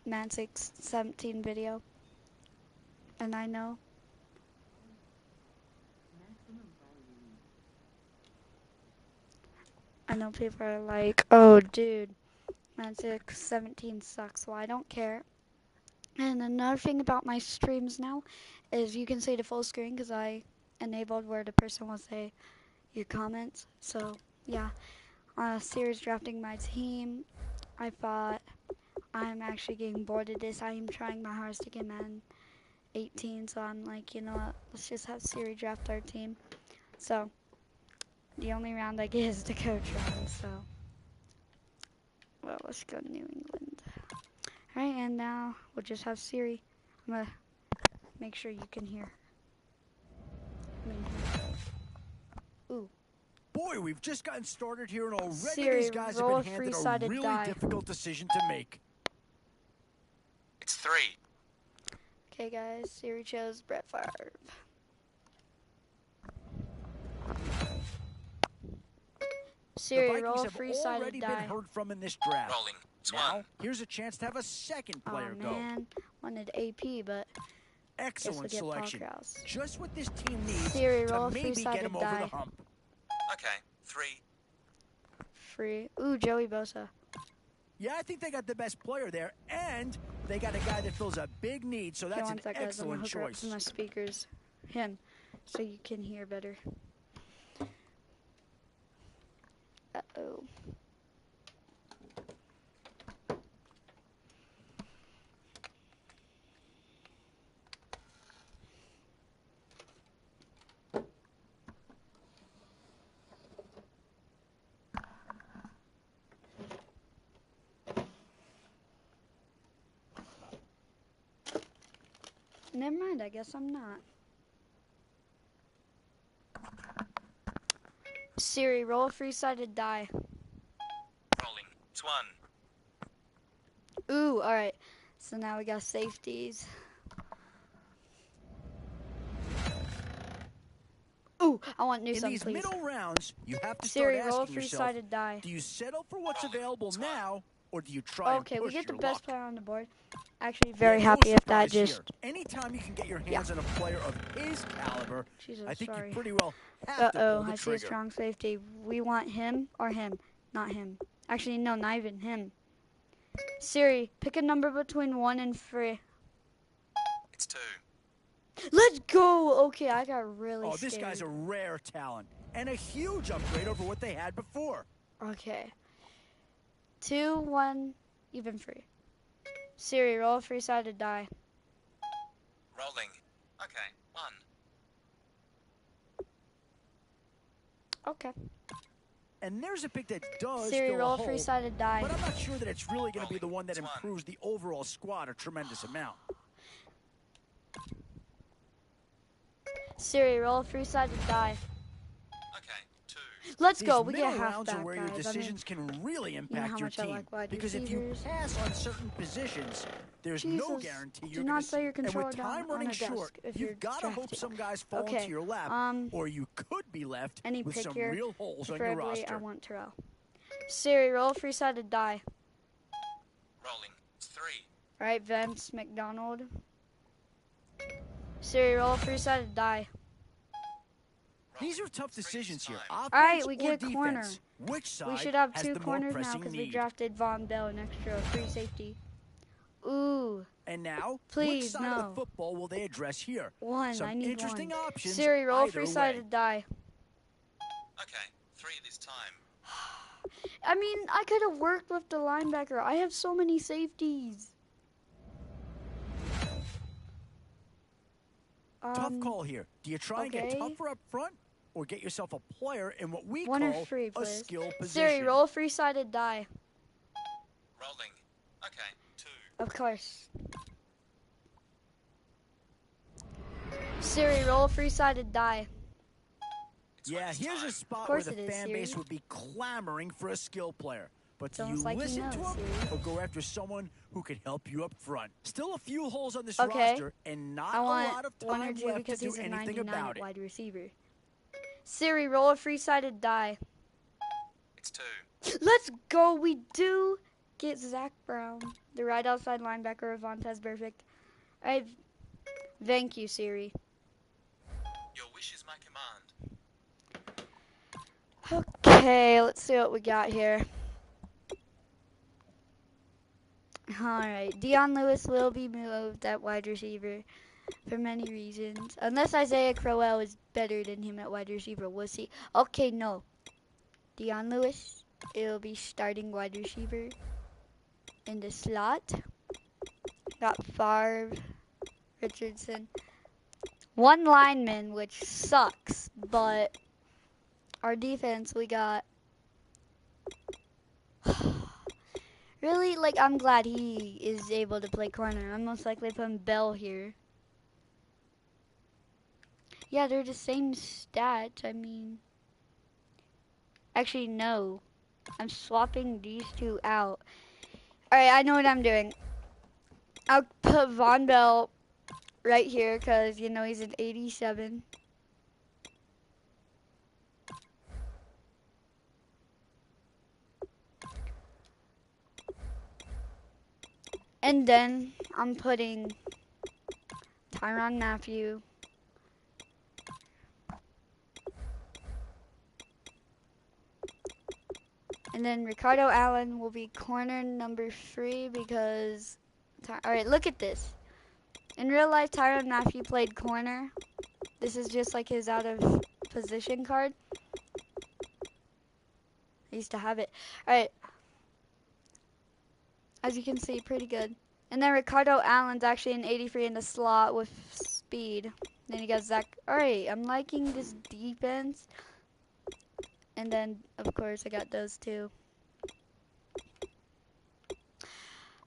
Man617 video. And I know. I know people are like, oh dude, Man617 sucks. Well, I don't care. And another thing about my streams now is you can say the full screen because I enabled where the person will say your comments. So yeah, Siri's drafting my team. I thought I'm actually getting bored of this. I am trying my hardest to get man 18, so I'm like, you know what, let's just have Siri draft our team. So the only round I get is the coach round, so well, let's go New England. Alright, and now we'll just have Siri. I'm gonna make sure you can hear. Ooh. Boy, we've just gotten started here, and already Siri, these guys have roll been a handed a three-sided really die. difficult decision to make. It's 3. Okay, guys, Siri chose Brett Favre. Siri, roll a three-sided die. Been heard from in this draft. Rolling. It's Now, 1. here's a chance to have a second Oh player go. man, wanted AP, but Excellent selection. Just what this team needs Siri, roll to a maybe get three-sided him over die. the hump. Okay, 3. Free. Ooh, Joey Bosa. Yeah, I think they got the best player there, and they got a guy that fills a big need, so that's an That guy's on the excellent hooker up choice. to my speakers. Him, so you can hear better. Uh-oh. Never mind, I guess I'm not. Siri, roll a three-sided die. Rolling. It's 1. Ooh, alright. So now we got safeties. Ooh, I want Newsom, In these please. middle rounds, you have to Siri, start roll a asking yourself, three-sided die. do you settle for what's available now, or do you try Okay, and we push get the your best luck? player on the board. Actually, very Yeah, no happy if that surprise here. just... Anytime you can get your hands on a player of his caliber, Jesus, I think sorry. you pretty well have to pull Uh-oh, the I see a trigger. strong safety. We want him or him, not him. Actually, no, not even him. Siri, pick a number between 1 and 3. It's 2. Let's go! Okay, I got really Oh, scared. this guy's a rare talent, and a huge upgrade over what they had before. Okay. 2, 1, even 3. Siri, roll a three-sided die. Rolling. Okay, 1. Okay. And there's a pick that does Siri, fill roll a a hole, three-sided die. but I'm not sure that it's really going to be the one that Rolling. improves the overall squad a tremendous amount. Siri, roll a three-sided die. Okay, 2. Let's These go. We middle get rounds halfback, are where your guys. decisions can really impact how your much I team. like wide Because if you receivers. pass on certain positions, there's no Jesus, guarantee do you're not going to set see. your And controller with down time on running a desk short, if you're you've got to hope drafting. some guys fall Okay, into your lap, or you could be left any with pick some here, real holes on your preferably roster. I want Terrell. Siri, roll a three-sided die. Rolling. It's 3. All right, Vince McDonald. Siri, roll a three-sided die. These are tough decisions here. Offense Alright, we or get a defense? corner. Which side We should have has 2 the more corners now pressing because we need? drafted Von Bell, an extra free safety. Ooh, And now, please, which side of no. the football will they address here? 1. Some I need interesting 1. options. Siri, roll a either way. three-sided die. Okay, 3 this time. I mean, I could have worked with the linebacker. I have so many safeties. Tough call here. Do you try and get okay. tougher up front, or get yourself a player in what we 1 call or 3, a please. skill position? Siri, roll a three-sided die. Rolling. Okay, 2. Of course. Siri, roll a three-sided die. It's Yeah, 1 this here's time. a spot Of where course the it is, fan Siri. base would be clamoring for a skill player. But do It's you almost like you listen know, to him Siri. or go after someone who can help you up front? Still a few holes on this Okay. roster and not I a want lot of 1 or time 2 left to because do he's a anything 99 about at it. wide receiver. Siri, roll a three-sided die. It's 2. Let's go. We do get Zach Brown, the The right outside linebacker, Avonta's perfect. Thank you, Siri. Your wish is my command. Okay, let's see what we got here. Alright, Dion Lewis will be moved at wide receiver for many reasons. Unless Isaiah Crowell is better than him at wide receiver. We'll see. Okay, no. Dion Lewis, it'll be starting wide receiver in the slot. Got Favre, Richardson. One lineman, which sucks, but our defense, we got... Really, like, I'm glad he is able to play corner. I'm most likely putting Bell here. Yeah, they're the same stats. I mean... Actually, no. I'm swapping these two out. Alright, I know what I'm doing. I'll put Von Bell right here because, you know, he's an 87. And then I'm putting Tyrann Mathieu. And then Ricardo Allen will be corner number 3 because... Alright, look at this. In real life, Tyrann Mathieu played corner. This is just like his out of position card. I used to have it. Alright. As you can see, pretty good. And then Ricardo Allen's actually an 83 in the slot with speed. Then you got Zach. Alright, I'm liking this defense. And then, of course, I got those two.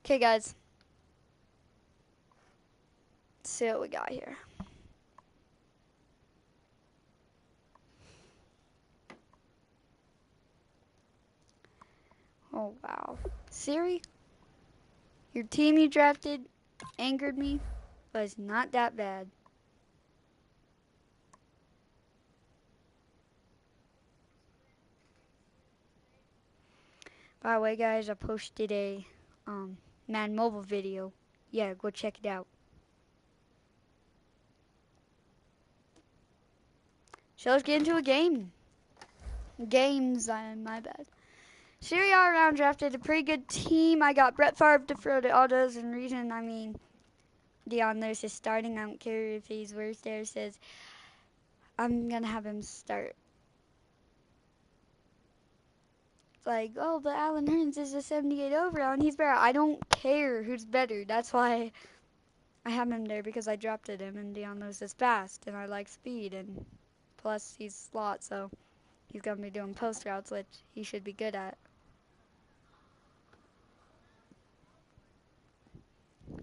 Okay, guys. Let's see what we got here. Oh, wow. Siri, your team you drafted angered me, but it's not that bad. By the way, guys, I posted a Man Mobile video. Yeah, go check it out. So let's get into a game. My bad. Siri all around drafted a pretty good team. I got Brett Favre to throw the autos, and reason, I mean, Dion Lewis is starting. I don't care if he's worse there. Says, I'm going to have him start. It's like, oh, but Allen Hurns is a 78 overall, and he's better. I don't care who's better. That's why I have him there, because I drafted him, and Dion Lewis is fast, and I like speed, and plus he's slot, so he's going to be doing post routes, which he should be good at.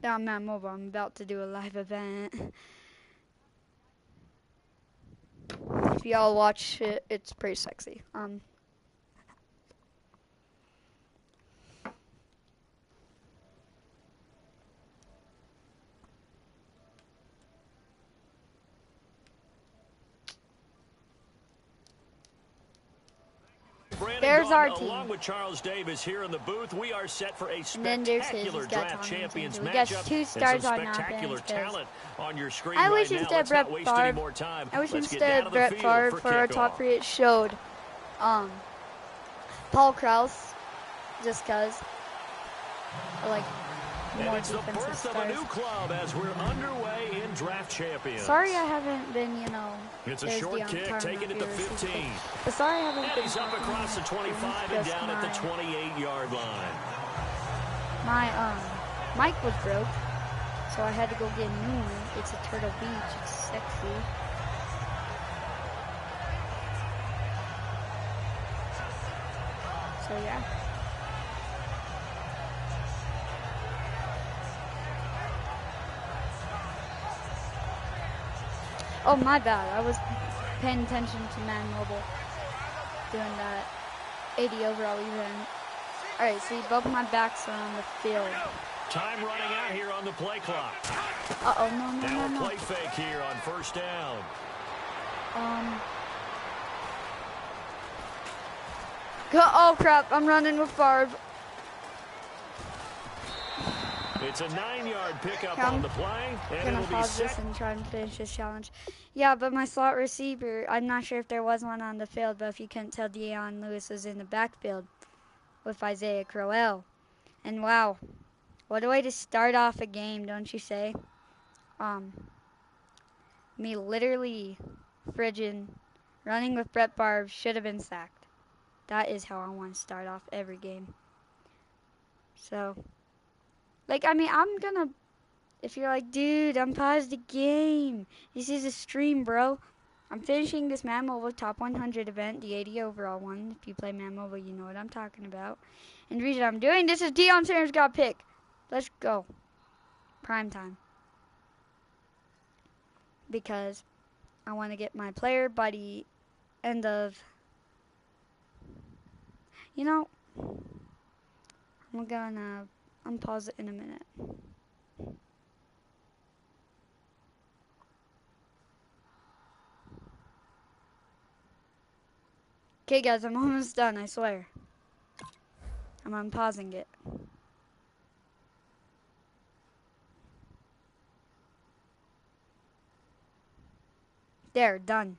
Now I'm not mobile. I'm about to do a live event. If y'all watch it, it's pretty sexy. There's our team. Along with Charles Davis here in the booth, we are set for a got spectacular draft Tommy champions Jones. We got matchup. 2 stars on spectacular offense. talent on your screen I wish right now. instead Let's Brett not waste any Favre. more time. I wish Let's get instead down to the Brett field Favre for for our top kickoff. 3 it showed Paul Krause, just cause I like And more it's the defensive birth of a stars. new club as we're underway in draft champions. Sorry I haven't been, you know. It's a there's short Dion kick, Carmen taken at the here, 15. but sorry I haven't And been he's up talking across the much. 25 and Just down at the 28-yard line. My mic was broke, so I had to go get a new one. It's a Turtle Beach. It's sexy. So yeah. Oh, my bad. I was paying attention to Man Mobile doing that 80 overall event. Alright, see, both of my backs are on the field. Time running out here on the play clock. Uh-oh, Now a no. play fake here on first down. Oh, crap. I'm running with Favre. It's a 9-yard pickup Here, on the play, and I'm gonna it'll be pause this set. and try and finish this challenge. Yeah, but my slot receiver, I'm not sure if there was one on the field, but if you couldn't tell, Deion Lewis was in the backfield with Isaiah Crowell. And wow, what a way to start off a game, don't you say? Me literally frigid running with Brett Favre should have been sacked. That is how I want to start off every game. So, like, I mean, I'm gonna, if you're like, dude, I'm paused the game. This is a stream, bro. I'm finishing this Man Mobile Top 100 event, the 80 overall one. If you play Man Mobile, you know what I'm talking about. And the reason I'm doing this is Deion Sanders got pick. Let's go. Prime time. Because I want to get my player buddy end of, you know, I'm gonna unpause it in a minute. Okay guys, I'm almost done, I swear. I'm unpausing it. There, done.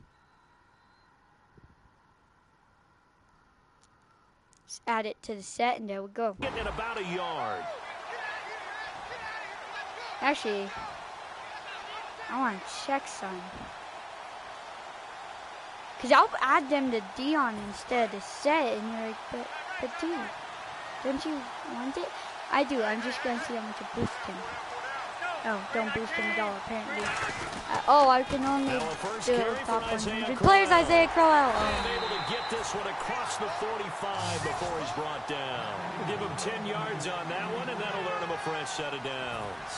Just add it to the set and there we go. Getting it about a yard. Actually, I want to check some. Because I'll add them to Dion instead of set, and you're like, but dude, don't you want it? I do, I'm just going to see how much it boosts him. Oh, don't boost him at all, apparently. I can only do it with top 100 players, Isaiah Crowell. And able to get this one across the 45 before he's brought down. Give him 10 yards on that one, and that'll earn him a fresh set of downs.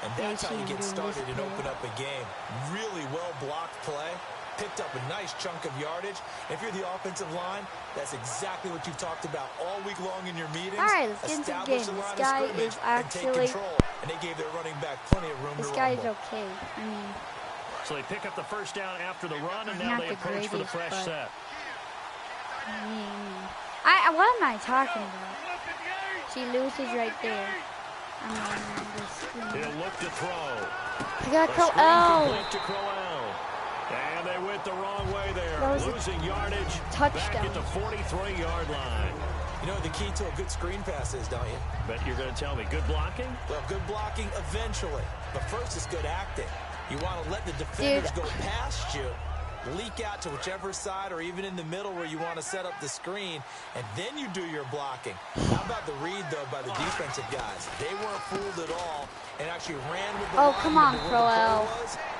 And that's how you get started and open up a game. Really well-blocked play. Picked up a nice chunk of yardage. If you're the offensive line, that's exactly what you've talked about all week long in your meetings. All right, let's get into the game. This guy is actually, and they gave their running back plenty of room to rumble. This guy is okay. I mean, so they pick up the first down after the run, and now they approach for the fresh set. What am I talking about? See, Lewis is right there. He'll look to throw. He got Crowell. To Crowell. And they went the wrong way there. Losing yardage. Touchdown. Back at the 43-yard line. You know what the key to a good screen pass is, don't you? Bet you're going to tell me. Good blocking? Well, good blocking eventually. But first, it's good acting. You want to let the defenders go past you, leak out to whichever side or even in the middle where you want to set up the screen, and then you do your blocking. How about the read, though, by the defensive guys? They weren't fooled at all and actually ran with the line come on, Crowell.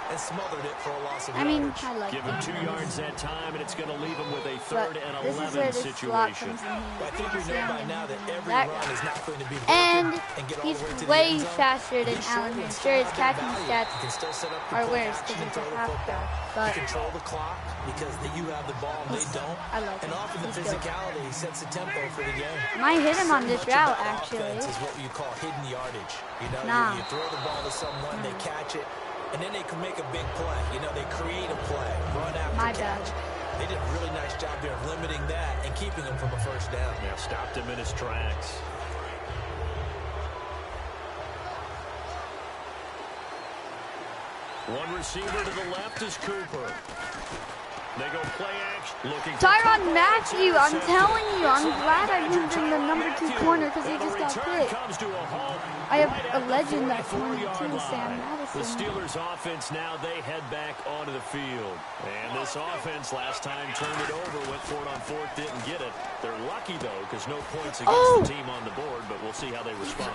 And smothered it for a loss of I mean, yardage. I like Give him 2 yards that time, and it's going to leave him with a but 3rd and this 11 is where this slot situation. comes in handy. Well, I think you know by now that every That run guy. is not going to be broken And get all he's the way to the way end zone. faster than He's Allen short here. and Sure, still his have catching value. stats You can still set up are the worse action because and he's throw a the halfback. football. But You control the clock because you have the ball and they don't. I like and him. often the He's good. physicality sets the tempo for the game. Might hit him on So this much route, about actually. offense is what you call hidden yardage. You know, Nah. you throw the ball to someone, they catch it, and then they can make a big play. You know, they create a play, run after My catch. bad. They did a really nice job there of limiting that and keeping him from a first down. Yeah, stopped him in his tracks. One receiver to the left is Cooper. They go play action. Looking for Tyrann Cooper. Mathieu, I'm telling you, I'm glad I moved in the number 2 corner because he And the just got return picked. comes to a halt I have right a at the legend at 44-yard 22, Sam line. Madison. The Steelers offense now, they head back onto the field. And this offense last time turned it over, went for it on 4th, didn't get it. They're lucky, though, because no points against the team on the board, but we'll see how they respond.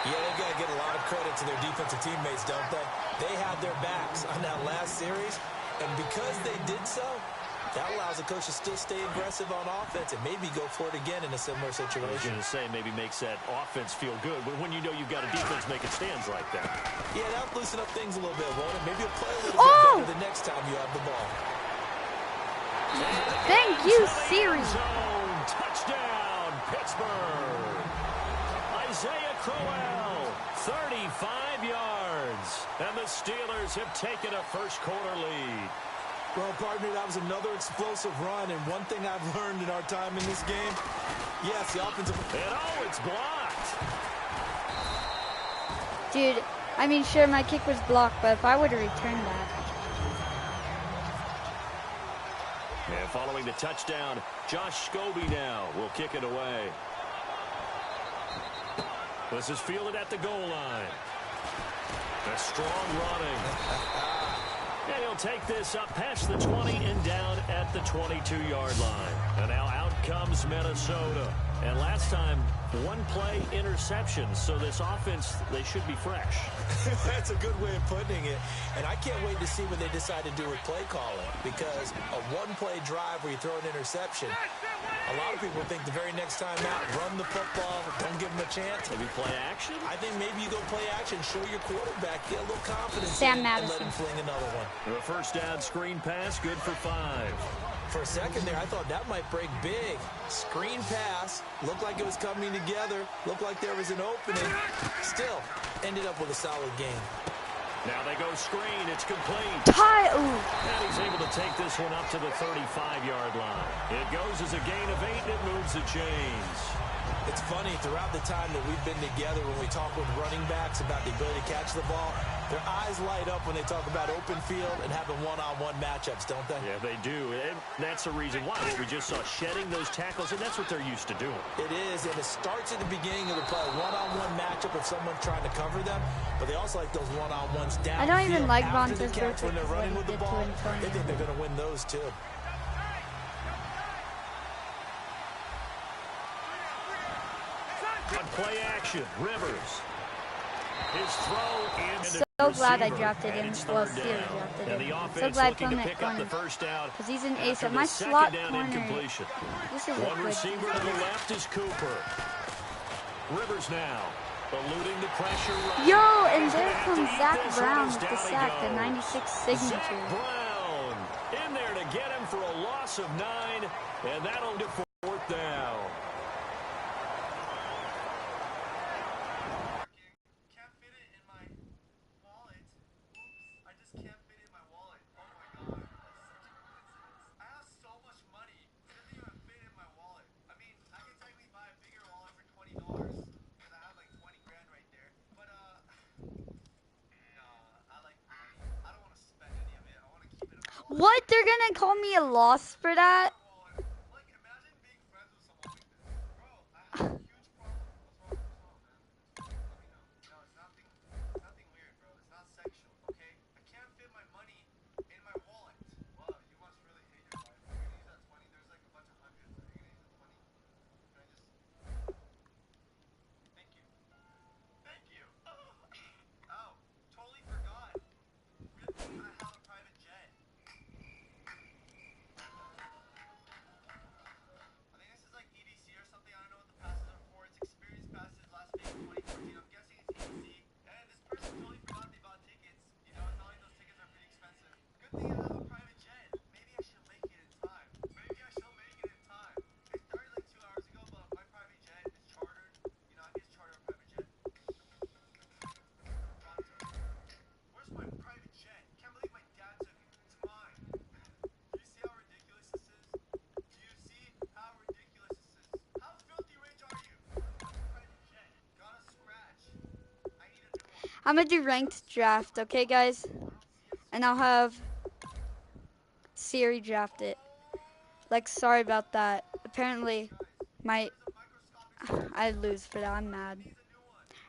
Yeah, they've got to get a lot of credit to their defensive teammates, don't they? They had their backs on that last series, and because they did so, that allows the coach to still stay aggressive on offense and maybe go for it again in a similar I was situation. going to say maybe makes that offense feel good, but when you know you've got a defense making stands like that. Yeah, that'll loosen up things a little bit, won't it? Maybe you'll play a little bit better the next time you have the ball. Thank you, Siri. Zone, touchdown, Pittsburgh. Isaiah Crowell, 35 yards. And the Steelers have taken a first-quarter lead. Well, partner, that was another explosive run, and one thing I've learned in our time in this game, yes, the offensive... And it's blocked. Dude, I mean, sure, my kick was blocked, but if I would have returned that. And following the touchdown, Josh Scobie now will kick it away. This is fielded at the goal line. A strong running. And he'll take this up past the 20 and down at the 22-yard line. And now out comes Minnesota. And last time, one play interception. So this offense, they should be fresh. That's a good way of putting it. And I can't wait to see what they decide to do with play calling. Because a one-play drive where you throw an interception, a lot of people think the very next time out, run the football, don't give them a chance. Maybe play action? I think maybe you go play action, show your quarterback, get a little confidence Sam in, and let Madison. him fling another one. The first down screen pass, good for 5. For a second there, I thought that might break big. Screen pass, looked like it was coming together, looked like there was an opening. Still, ended up with a solid game. Now they go screen, it's complete. Ooh. And he's able to take this one up to the 35-yard line. It goes as a gain of 8, and it moves the chains. It's funny, throughout the time that we've been together, when we talk with running backs about the ability to catch the ball, their eyes light up when they talk about open field and having one-on-one matchups, don't they? Yeah, they do. And that's the reason why. What we just saw, shedding those tackles, and that's what they're used to doing. It is, and it starts at the beginning of the play. One-on-one matchup if someone's trying to cover them, but they also like those one-on-ones down. I don't even like after Vontaze the catch when they're Burfict, running what with he the did to ball. Antonio. They think they're going to win those, too. On play action, Rivers. His throw in. So glad I drafted him. Well, Siri Siri drafted and the him. So offense glad looking from to that pick up the corner. first down. Because he's an ace After at the my second slot down corner. incompletion. This is a One good receiver to the left is Cooper. Rivers now eluding the pressure. Yo, and He's there gonna have comes to eat Zach this Brown one as with the down he sack, the goes. 96 Zach signature. Brown in there to get him for a loss of 9, and that'll do for 4th down. Can't fit it in my wallet. Oops, I just can't fit it in my wallet. Oh my god, that's such a coincidence. I have so much money, it doesn't even fit in my wallet. I mean, I could technically buy a bigger wallet for $20 because I have like 20 grand right there. But nah, I like money. I don't want to spend any of it. I want to keep it in my wallet. What? They're gonna call me a loss for that? Like, imagine being friends with someone like this. Bro, I have a huge problem. What's wrong, man? Let me know. No, it's nothing weird, bro. It's not sexual, okay? I can't fit my money in my wallet. Wow, you must really hate your life. You're gonna use that 20? There's like a bunch of hundreds. Are you gonna use the 20? Can I just... Thank you. Thank you. Oh, totally forgot. Good thing I have a private jet. I think this is like EDC or something. I don't know what the passes are for. It's experience passes last week in 2014. I'm guessing it's EDC. And this person totally forgot they bought tickets. You know, knowing those tickets are pretty expensive. Good thing I have a private jet. Maybe I should make it in time. Maybe I shall make it in time. It started like 2 hours ago, but my private jet is chartered. You know, I can just charter a private jet. Where's my private jet? Can't believe my dad took it. It's mine. Do you see how ridiculous this is? Do you see how ridiculous this is? How filthy rich are you? Private jet. Got a scratch. I need a new one. I'm gonna do ranked draft, okay, guys? And I'll have Siri draft it. Like, sorry about that. Apparently, my I lose for that. I'm mad.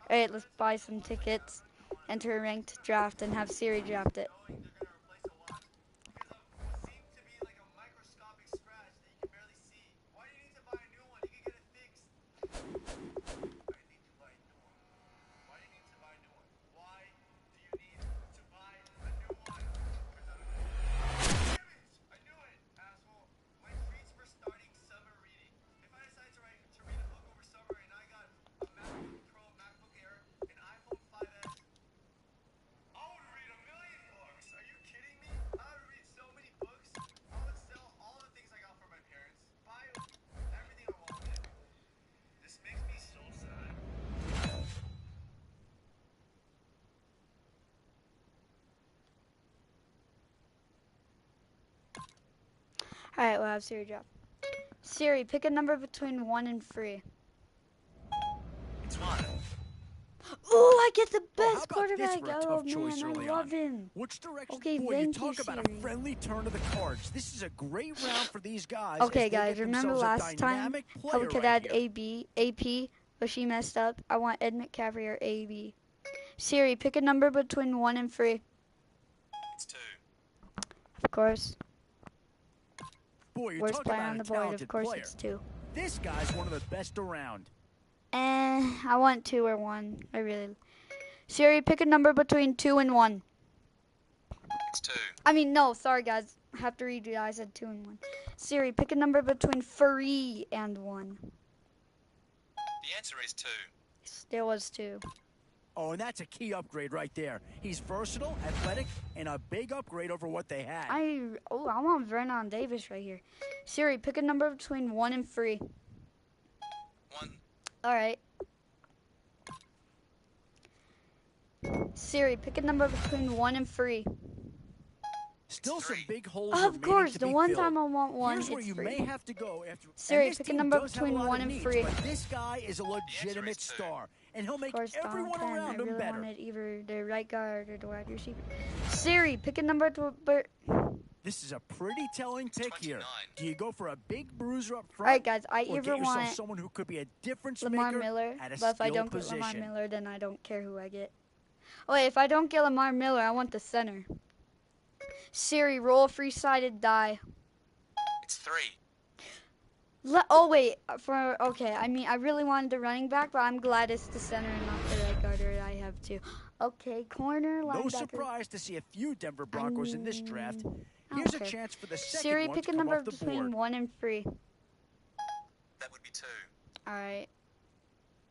Alright, let's buy some tickets, enter a ranked draft, and have Siri draft it. Knowing they're gonna replace a watch because of what seemed to be like a microscopic scratch that you can barely see. Why do you need to buy a new one? You can get it fixed. I need to buy a new one. Why do you need to buy a new one? Why do you need to buy a new one? Damn it! I knew it, asshole. My treats for starting summer reading. If I decide to read a book over summer and I got a MacBook Pro, MacBook Air, an iPhone 5S, I would read 1,000,000 books. Are you kidding me? I would read so many books. I would sell all the things I got from my parents. Buy everything I wanted. This makes me so sad. Alright, we'll have Siri draft. Siri, pick a number between 1 and 3. It's 1. Oh, I get the Oh, how best about this quarterback. for a Oh, tough choice man, I early love on? him. Which direction? Okay, Boy, thank you you, talk about Siri. a friendly turn of the cards. This is a great round for these guys. Okay, as they guys, get remember themselves last a time dynamic how we player could right add here. AP, but she messed up? I want Ed McCaffrey or AB. Siri, pick a number between 1 and 3. It's 2. Of course. Boy, you Worst talk player about on a the board. talented Of course, player. it's 2. This guy's one of the best around. I want 2 or 1. Siri, pick a number between 2 and 1. It's 2. I mean, no, sorry, guys. I have to redo that. I said 2 and 1. Siri, pick a number between 3 and 1. The answer is 2. There was 2. Oh, and that's a key upgrade right there. He's versatile, athletic, and a big upgrade over what they had. I want Vernon Davis right here. Siri, pick a number between 1 and 3. 1. All right. Siri, pick a number between 1 and 3. Still some 3. big holes Of remaining course, to the be one filled. time I want 1, Here's where it's you 3. may have to go after. Siri, and this pick a team number does have between a lot 1 of and needs, 3. But this guy is a legitimate is 2. star, and he'll Of make course, everyone Donald Penn. I around him really better. wanted either the right guard or the wide receiver. Siri, pick a number This is a pretty telling pick here. 29. Do you go for a big bruiser up All front? right, guys, I or either get yourself want someone who could be a difference Lamar maker Miller, at a but if I skill don't position. get Lamar Miller, then I don't care who I get. Oh, wait, if I don't get Lamar Miller, I want the center. Siri, roll a free-sided die. It's 3. Oh, wait, okay, I mean, I really wanted the running back, but I'm glad it's the center and not the right guard, or I have to. Okay, corner, linebacker. No surprise to see a few Denver Broncos in this draft. I don't Here's a care. chance for the second Siri, one pick to a come number off the between board. 1 and 3. That would be 2. All right.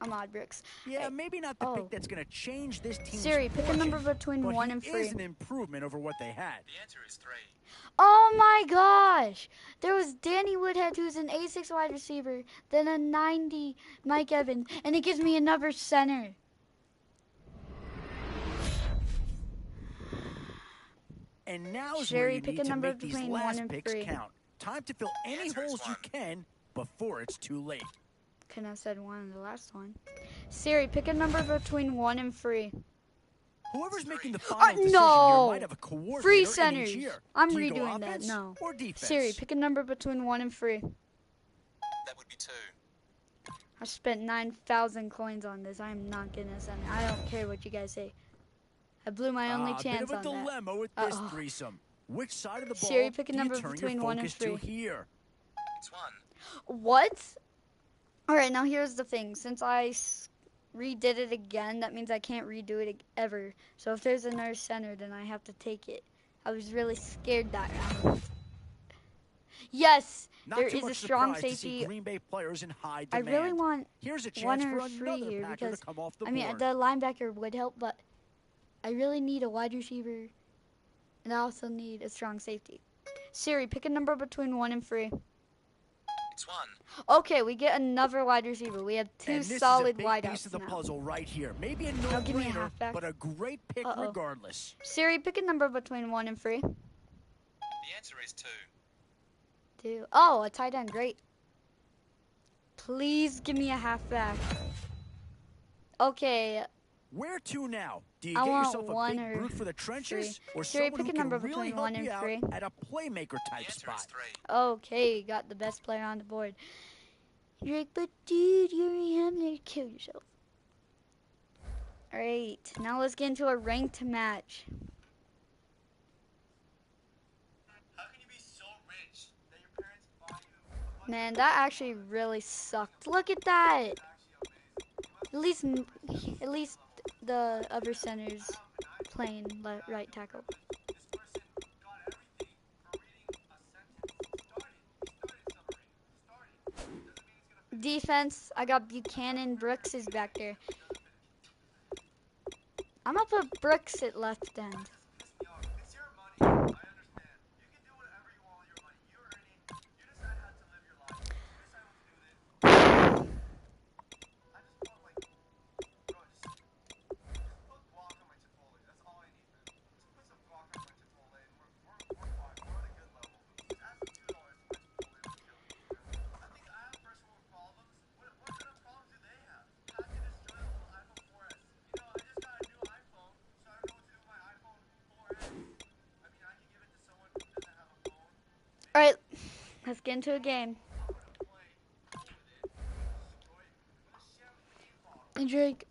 I'm odd bricks. Yeah, Hey, maybe not the oh. pick that's going to change this team's Siri, pick a fortune, number between but 1 he and 3. is an improvement over what they had. The answer is 3. Oh my gosh! There was Danny Woodhead, who's an A6 wide receiver, then a 90 Mike Evans, and it gives me another center. And now's Siri, where you pick need a to number make these between 1 last and picks 3. count. Time to fill any answer is holes you 1. can before it's too late. Couldn't have said 1 in the last one. Siri, pick a number between 1 and 3. Whoever's making the final decision no! here might have a coordinator Free in centers. each year. I'm Do you go redoing that. offense No. or defense? Siri, pick a number between 1 and 3. That would be 2. I spent 9,000 coins on this. I am not getting a center. I don't care what you guys say. I blew my only chance a bit on of a that. dilemma with this threesome. Which side of the ball Siri, pick a do you number turn between your 1 and focus to 3. here? It's 1. What? Alright, now here's the thing. Since I redid it again, that means I can't redo it ever. So if there's another center, then I have to take it. I was really scared that round. Yes, Not there too is a much strong surprise to see safety. Green Bay players in high I demand. really want Here's a 1 chance or for 3 another here Packer because, to come off the I mean, board. the linebacker would help, but I really need a wide receiver, and I also need a strong safety. Siri, pick a number between 1 and 3. It's 1. Okay, we get another wide receiver. We have 2 and this solid is a big wideouts piece of the now. puzzle right here. Maybe a Now give me a no-brainer, halfback. but a great pick regardless. Siri, pick a number between 1 and 3. The answer is 2. 2. Oh, a tight end. Great. Please give me a halfback. Okay, Where to now? Do you I get want yourself a 1 big or brute for the trenches, 3. or Siri, someone pick who a number can really between help 1 and you out 3. at a playmaker The type answer spot? is 3. Okay, got the best player on the board. You're like, but dude, you already have to kill yourself. Alright, now let's get into a ranked match. How can you be so rich that your parents buy you a bunch Man, that actually really sucked. Look at that. of actually amazing? At least the other centers playing right tackle. This person got everything for reading a sentence. Started summary. Started. Doesn't mean it's gonna Defense, I got Buchanan. Brooks is back there. I'm gonna put Brooks at left end. piss me off. It's your money. I understand. You can do whatever you want with your money. You earn it. You decide how to live your life. You decide what to do with it. I just want like, bro, just put guac on my Chipotle. That's all I need, man. Just put some guac on my Chipotle, and we're fine. We're at a good level. Just add some $2 to my Chipotle. I think I have first world problems. What kind of problems do they have? How to destroy the whole iPhone 4S? You know, I Let's get into a game. And Drake,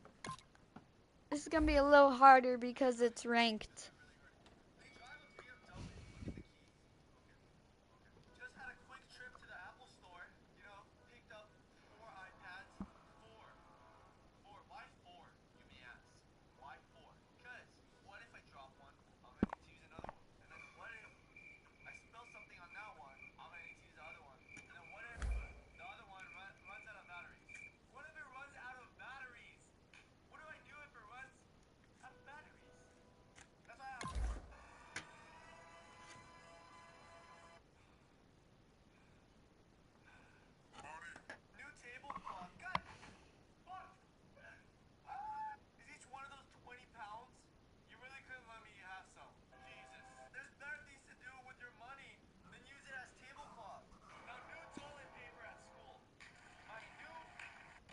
this is gonna be a little harder because it's ranked. Just had a quick trip to the Apple store, picked up 4 iPads. Why four, you may ask? Why four? Because what if I drop one? I'm gonna need to use another one. And then what if I spill something on that one? I'm gonna need to use the other one. And then what if the other one runs out of batteries? What if it runs out of batteries? What do I do if it runs out of batteries? That's why new tablecloth. God, fuck. Is each one of those 20 pounds? You really couldn't let me have some. Jesus. There's better things to do with your money than use it as tablecloth. Now, new toilet paper at school. My new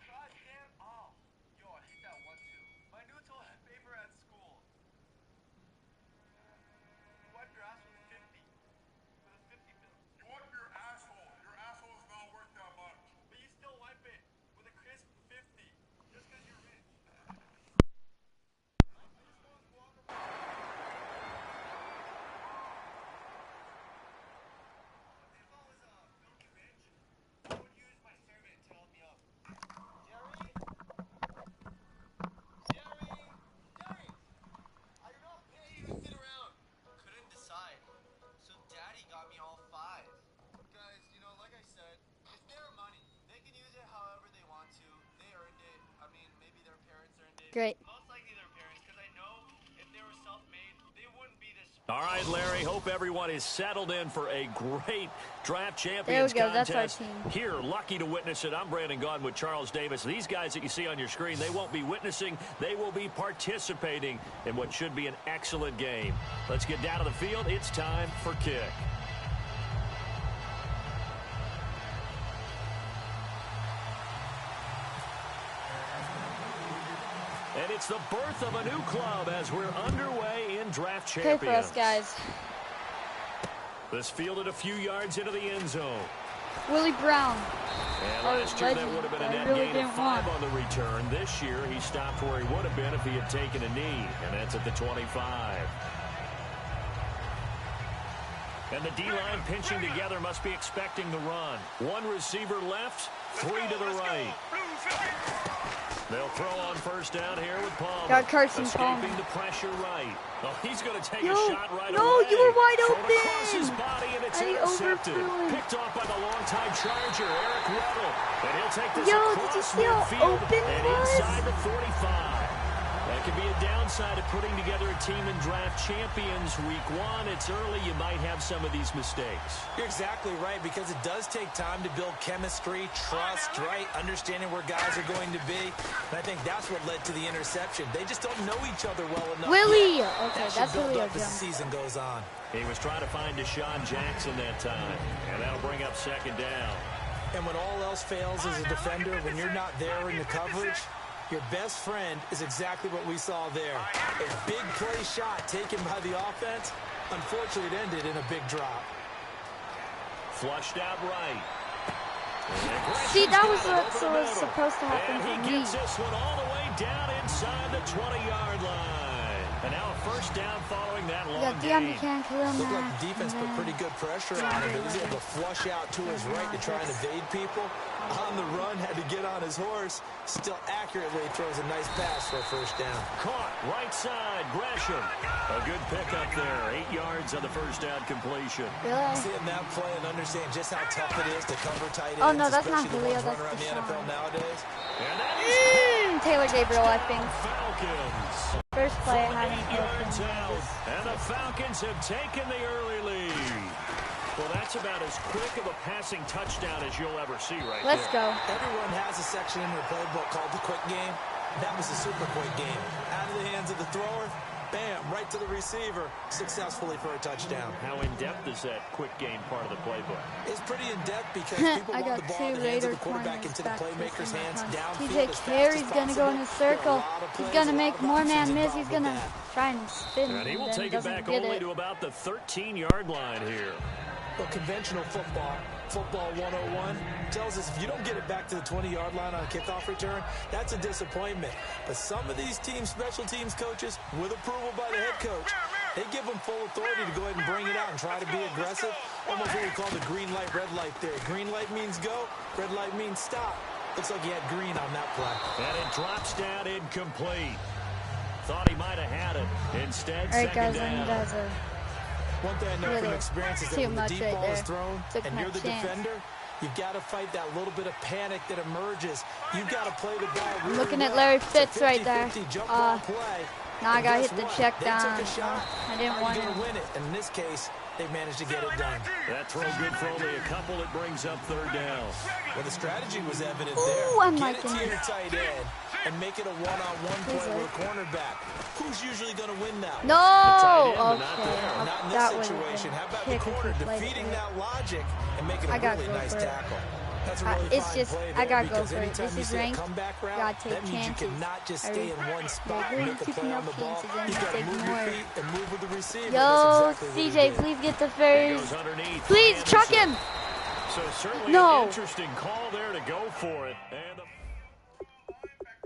goddamn. Oh, yo, I hate that one too. My new toilet paper at school. Wipe your ass with 50. With a 50 bill. You wipe your asshole. Your asshole is not worth that much. But you still wipe it with a crisp 50. Just because you're rich. If I was filthy rich, I would use my servant to help me up. Jerry? Jerry! I do not pay you to sit around. Couldn't decide. So Daddy got me all 5. Guys, like I said, it's their money. They can use it however they want to. They earned it. I mean, maybe their parents earned it. Great. Most likely their parents, because I know if they were self-made, they wouldn't be this. All right, Larry, hope everyone is settled in for a great draft There champions we go. That's contest. our team. Here, lucky to witness it. I'm Brandon Gaudin with Charles Davis. These guys that you see on your screen, they won't be witnessing. They will be participating in what should be an excellent game. Let's get down to the field. It's time for kick. And it's the birth of a new club as we're underway in draft Pray champions. for us, guys. This fielded a few yards into the end zone. Willie Brown. And Our last year that legend. would have been a I net really gain didn't of 5 want. on the return. This year he stopped where he would have been if he had taken a knee, and that's at the 25. And the D-line pinching together must be expecting the run. 1 receiver left, 3 to the right. They'll throw on first down here with Palmer. Got Carson Escaping Palmer. the pressure right. Oh, he's going to take Yo, a shot right away. no, you were wide Thrown open. across his body, and it's I intercepted. overthrew him. Picked off by the longtime Charger, Eric Weddle. And he'll take this Yo, did you across see how midfield open he and was? inside the 45. That could be a downside of putting together a team in draft champions week 1. It's early. You might have some of these mistakes. You're exactly right, because it does take time to build chemistry, trust, right? Understanding where guys are going to be. And I think that's what led to the interception. They just don't know each other well enough. Willie. yet. Okay, That should that's build Willie up as the Jones. season goes on. He was trying to find Deshaun Jackson that time. And that'll bring up second down. And when all else fails as a defender, when you're not there in the coverage, your best friend is exactly what we saw there. A big play shot taken by the offense. Unfortunately, it ended in a big drop. Flushed out right. See, that was Got it what over the was middle. supposed to happen And for he me. gets this one all the way down inside the 20-yard line. And now a first down following that We long got Deion gain. Buchanan, Khalil Looked like Mack, the defense and put then pretty good pressure on him. He was able to flush out to his right to try and evade people. On the run, had to get on his horse. Still accurately throws a nice pass for a first down. Caught right side, Gresham. A good pickup there. 8 yards on the first down completion. Really? Seeing that play and understand just how tough it is to cover tight ends, Oh, no, that's not especially the Julio, ones running that's around the NFL Deshaun. nowadays. And that is Taylor Gabriel, I think. Falcons. First play, I From 8 haven't yards opened. out. And the Falcons have taken the early lead. Well, that's about as quick of a passing touchdown as you'll ever see right Let's there. go. Everyone has a section in their playbook called the quick game. That was the super quick game. Out of the hands of the thrower, bam, right to the receiver, successfully for a touchdown. How in-depth is that quick game part of the playbook? It's pretty in-depth because people I want got the ball 2 in the hands of Raider the quarterback corners into the back playmaker's facing hands the front. downfield TJ as fast Carey's as going to go in possible. his circle. There are a lot of He's plays, going to a lot make of more options man miss. involved He's with going to that. try and spin And he will and then take it doesn't back get only it. to about the 13-yard line here. Well, conventional football Football 101 tells us if you don't get it back to the 20-yard line on a kickoff return, that's a disappointment. But some of these team special teams coaches, with approval by the head coach, they give them full authority to go ahead and bring it out and try to be aggressive. Almost what we call the green light, red light theory. Green light means go, red light means stop. Looks like he had green on that play. And it drops down incomplete. Thought he might have had it. Instead, All right, second guys, I need down. guys to One thing I know from experience is that too when the much deep right ball is there. thrown Took and my you're the chance. defender, you've got to fight that little bit of panic that emerges. You've got to play the ball really looking at well. Larry It's a Fitz right there. 50-50 jump ball play. Now I And gotta guess hit the what? check They down. took a shot. I didn't Are want you going to. to win it? And in this case, they managed to get it done. That throw good for only a couple. It brings up third down. Well, the strategy was evident Ooh, there. I'm Get it liking to your this. tight end and make it a one-on-one Please play with wait. a cornerback. Who's usually going to win that? No! tight end, but not Okay. there. Not in That this would situation. How have about been the corner kick if he played defeating it. that logic and making I a gotta really go nice for it. tackle? That's a really It's fine just, play I there gotta go because for it. anytime This you is see a ranked. comeback route, Gotta take that means you chances. cannot just Are stay you- in one spot Like, and we're make a taking play no on the ball. chances and You've got to take move your more. feet and move with the receiver. Yo, That's exactly what he CJ, did. please get the He first. goes underneath. Please chuck Anderson. him. So certainly No. an interesting call there to go for it. And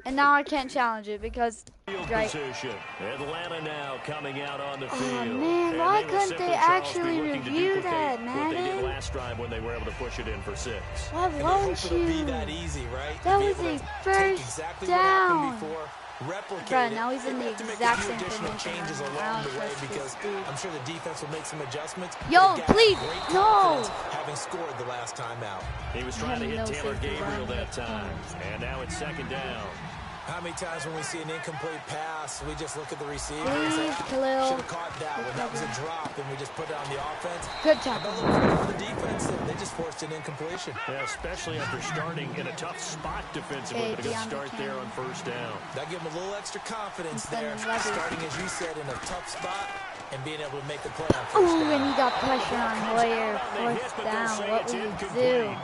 And now I can't challenge it because field right. position. Atlanta now coming out on the Oh, field. man, And why will couldn't simply, they Charles, be actually looking to review duplicate that, what they did Madden? last drive when they were able to push it in for 6. Why And they won't hope it'll be you? that easy, right? That To be was able a to take first exactly down. what happened before, replicate Bruh, it. now he's in They the have to make exact a few same additional formation. changes I along don't the way trust this because dude. I'm sure the defense will make some adjustments. Yo, They've got please, great no. confidence having scored the last time out. He was trying to hit No Taylor safety Gabriel line, that that's time. corners. And now it's second down. How many times when we see an incomplete pass, we just look at the receiver Please, and say, Khalil. should have caught that one. That was a drop, and we just put it on the offense. Good How tackle. about looking for the defense? They just forced an incompletion. Yeah, especially after starting in a tough spot defensively, Hey, but a good DeAndre start there on first down. That gave them a little extra confidence Instead there, of leverage. starting, as you said, in a tough spot and being able to make the play on first Ooh, down. and he got pressure on Hoyer. Out on the hit, Fourth but they'll down. say What it's will you incomplete. do?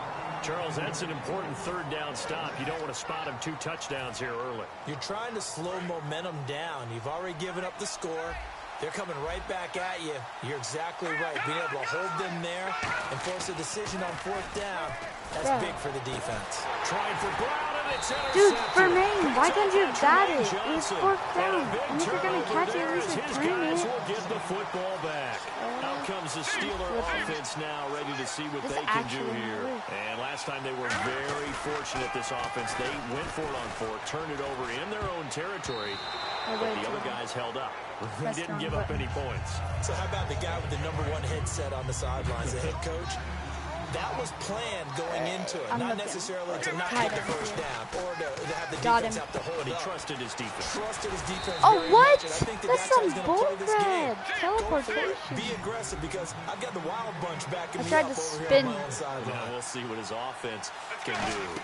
Charles, that's an important third down stop. You don't want to spot him 2 touchdowns here early. You're trying to slow momentum down. You've already given up the score. They're coming right back at you. You're exactly right. Being able to hold them there and force a decision on fourth down, that's Yeah. big for the defense. Trying for Brown, and it's intercepted. Dude, Vermaine, why couldn't you Picks bat up it? It was Johnson. fourth And a down. big And if you're gonna turnover catch it, there at least as his return guys it. will get the football back. Out comes the Steeler offense now, ready to see what This they can do actually here. worked. And last time they were very fortunate, this offense. They went for it on 4, turned it over in their own territory, but the other guys held up. They Press didn't down give up button. any points. So how about the guy with the #1 headset on the sidelines, the head coach? That was planned going into it, I'm not looking. necessarily to not Tight get the end first here. down or to have the Got defense him. have to hold But he up. trusted his defense. Trusted his defense Oh, very what? much, and I think that That's that's how he's some going to play this game. bullcrap. Go for it. Teleportation. Be aggressive because I've got the wild bunch backing I me tried up to over here spin. on my own sideline. Now we'll see what his offense can do.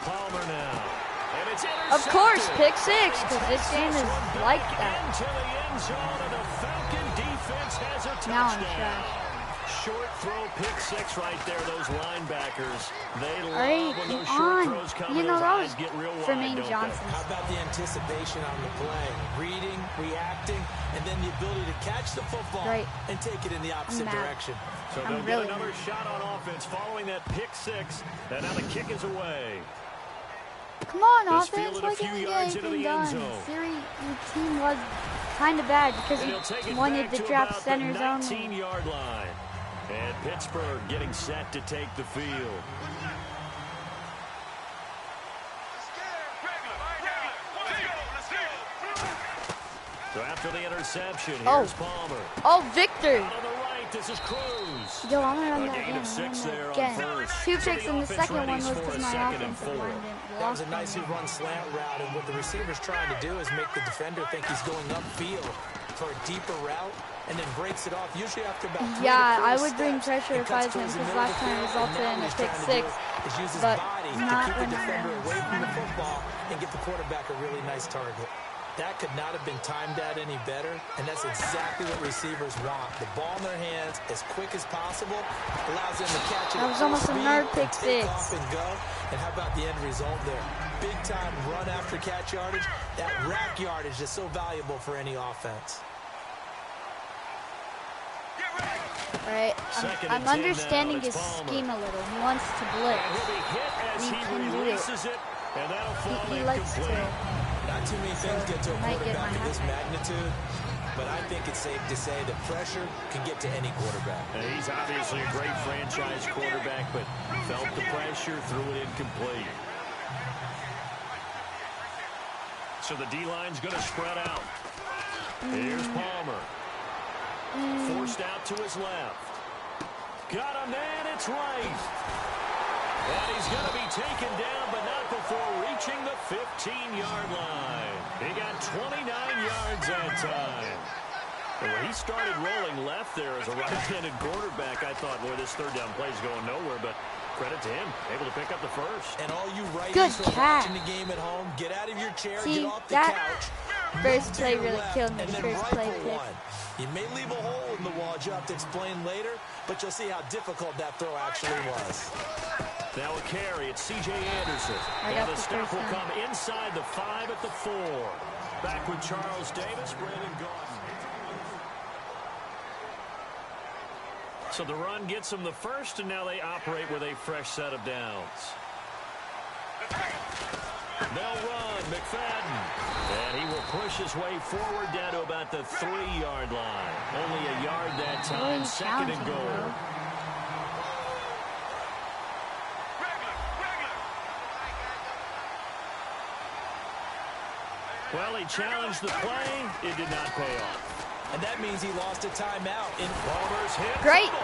Palmer now. And it's Of course, intercepted. pick six, He because takes this game is one back like that. into the end zone, and the Falcon defense has a touchdown. Now I'm trash. Short throw, pick 6 right there. Those linebackers, they love Alright, when keep those short on. throws come. You and know, those that eyes was get real wide, Vermaine don't they? Johnson. How about the anticipation on the play? Reading, reacting, and then the ability to catch the football Right. and take it in the opposite mad. direction. So I'm they'll really get another mad. shot on offense following that pick 6. And now the kick is away. Come on, This offense. fielded a Why few can't we get yards into anything the end done? zone. Siri, your team was kind of bad because And he'll take you it wanted back to to draft about centers the only. 19-yard line. And Pittsburgh getting set to take the field. So after the interception, here's Palmer. Oh, Victor. Out on the right, this is Cruz. Yo, I'm gonna run A that gain again. of 6 there on Again. first. 2 So picks the in the offense second one readies was for because a my second and offensive 4. line didn't That was block a nicely them. run slant route, and what the receiver's trying to do is make the defender think he's going upfield for a deeper route, and then breaks it off, usually after about 3 Yeah, to 4 I would bring steps, pressure and if I cuts was him, towards the because middle last of the time it field, resulted and in now a what pick he's trying 6. to do is use his but body to not keep the when I'm defender on away from the Siri. football and get the quarterback a really nice target. That could not have been timed out any better, and that's exactly what receivers want. The ball in their hands as quick as possible, allows them to catch it That at was full almost speed another and pick take 6. off and go. And how about the end result there? Big time run after catch yardage. That rack yardage is so valuable for any offense. Alright, I'm understanding his scheme a little. He wants to blitz. And he can do it. He likes to. Not too many things get to a quarterback of this magnitude, but I think it's safe to say that pressure can get to any quarterback. And he's obviously a great franchise quarterback, but felt the pressure, threw it incomplete. So the D-line's going to spread out. Here's Palmer. Forced out to his left. Got a man, it's right. And he's going to be taken down, but not before reaching the 15-yard line. He got 29 yards that time. And when he started rolling left there as a right-handed quarterback, I thought, boy, this third down play is going nowhere, but credit to him, able to pick up the first. And all you righties who are watching the game at home, get out of your chair, get off the couch. First play really killed me. And then First play pick. You may leave a hole in the wall, you'll have to explain later, but you'll see how difficult that throw actually was. Now a carry, it's C.J. Anderson. And the stop will come inside the 5 at the 4. Back with Charles Davis, Brandon Gordon. So the run gets them the first, and now they operate with a fresh set of downs. They'll run, McFadden. And he will push his way forward down to about the 3-yard line. Only a yard that time, second and goal. Well, he challenged the play. It did not pay off. And that means he lost a timeout. In Palmer's hit. Great.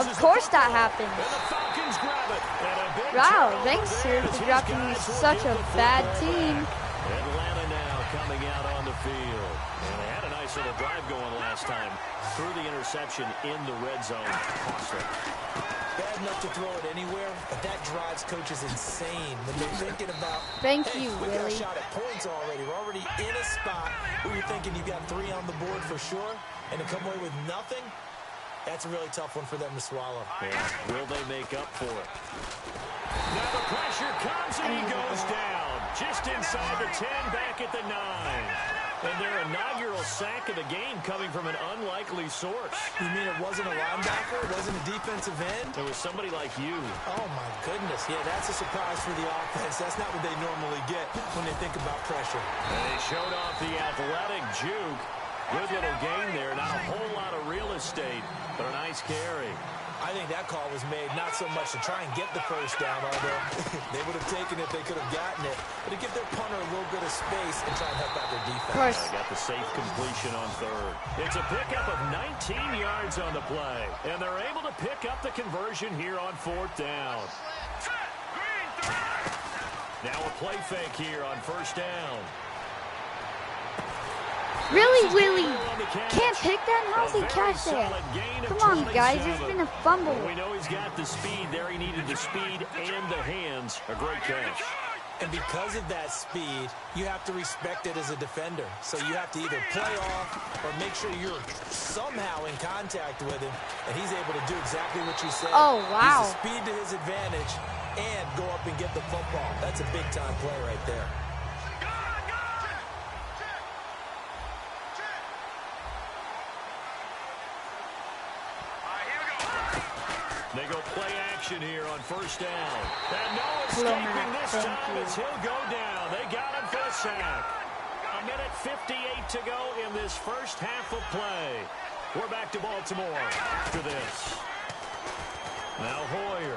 Of course that happens. And the Falcons grab it. And a big wow, thanks, Siri, for dropping me such a bad team. Atlanta now coming out on the field. And they had a nice little drive going last time. Threw the interception in the red zone. Costly. Bad enough to throw it anywhere, but that drives coaches insane when they're thinking about, Thank hey, you, we got a Willie. shot at points already. We're already in a spot where you're thinking you've got 3 on the board for sure, and to come away with nothing, that's a really tough one for them to swallow. Yeah. Will they make up for it? Now the pressure comes, and he goes down. Just inside the 10, back at the 9. And their inaugural sack of the game coming from an unlikely source. You mean it wasn't a linebacker? It wasn't a defensive end? It was somebody like you. Oh, my goodness. Yeah, that's a surprise for the offense. That's not what they normally get when they think about pressure. And they showed off the athletic juke. Good little gain there. Not a whole lot of real estate, but a nice carry. I think that call was made not so much to try and get the first down, although they would have taken it if they could have gotten it, but to give their punter a little bit of space and try and help out their defense. Of course. They got the safe completion on third. It's a pickup of 19 yards on the play, and they're able to pick up the conversion here on 4th down. Now a play fake here on 1st down. Really, Willie? Can't pick that? How's he catch that? Come on, guys. There's been a fumble. Well, we know he's got the speed there. He needed the speed and the hands. A great catch. And because of that speed, you have to respect it as a defender. So you have to either play off or make sure you're somehow in contact with him. And he's able to do exactly what you said. Oh, wow. Use the speed to his advantage and go up and get the football. That's a big-time play right there. They go play action here on 1st down. And no escaping this time as he'll go down. They got him for a sack. A minute 58 to go in this first half of play. We're back to Baltimore after this. Now Hoyer.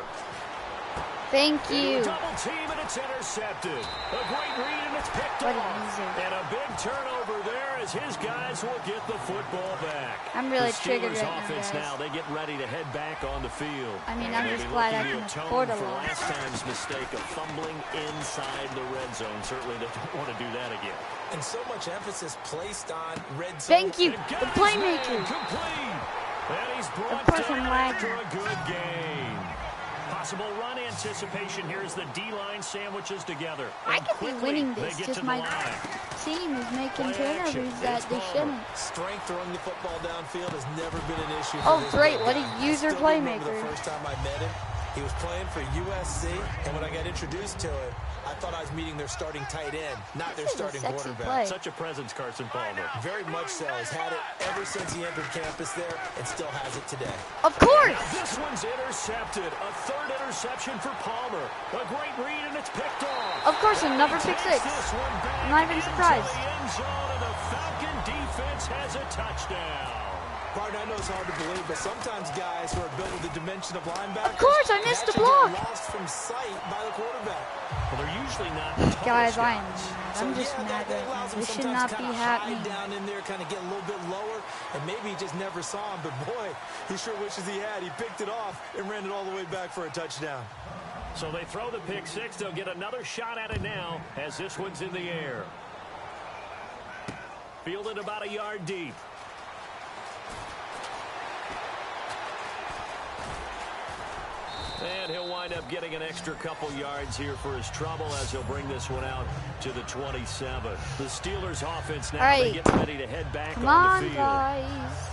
Thank you. Double team and it's intercepted. A great read and it's picked off. And a big turnover there as his guys will get the football back. I'm really the triggered Steelers right offense now, they get ready to head back on the field. I mean, I'm just glad I can afford a for lot. last time's mistake of fumbling inside the red zone. Certainly they don't want to do that again. And so much emphasis placed on red zone. Thank you, the playmaker. Complete. And he's brought Of course I'm down after lagging. a good game. Possible run anticipation here as the D-line sandwiches together. I could be winning this, just my team is making turnovers that they shouldn't. Strength throwing the football downfield has never been an issue. Oh, great, what a user playmaker. The first time I met him, he was playing for USC, and when I got introduced to him, I thought I was meeting their starting tight end, not their This is a starting sexy quarterback. play. Such a presence, Carson Palmer. Very much so. He's had it ever since he entered campus there and still has it today. Of course. This one's intercepted. A third interception for Palmer. A great read, and it's picked off. Of course, another pick six. This one back I'm not even into surprised. the end zone, and the Falcon defense has a touchdown. Partner, I know it's hard to believe, but sometimes guys who are built with the dimension of linebackers, Of course, I missed the actually block. get lost from sight by the quarterback. Well, they're usually not Guys, tall I am scouts. mad. So, I'm just yeah, mad that right allows now. him This should sometimes not be kinda happening. hide down in there, kind of get a little bit lower, and maybe he just never saw him. But boy, he sure wishes he had. He picked it off and ran it all the way back for a touchdown. So they throw the pick six. They'll get another shot at it now as this one's in the air. Fielded about a yard deep. And he'll wind up getting an extra couple yards here for his trouble as he'll bring this one out to the 27. The Steelers offense now, All they right. get ready to head back Come on on, the field. guys.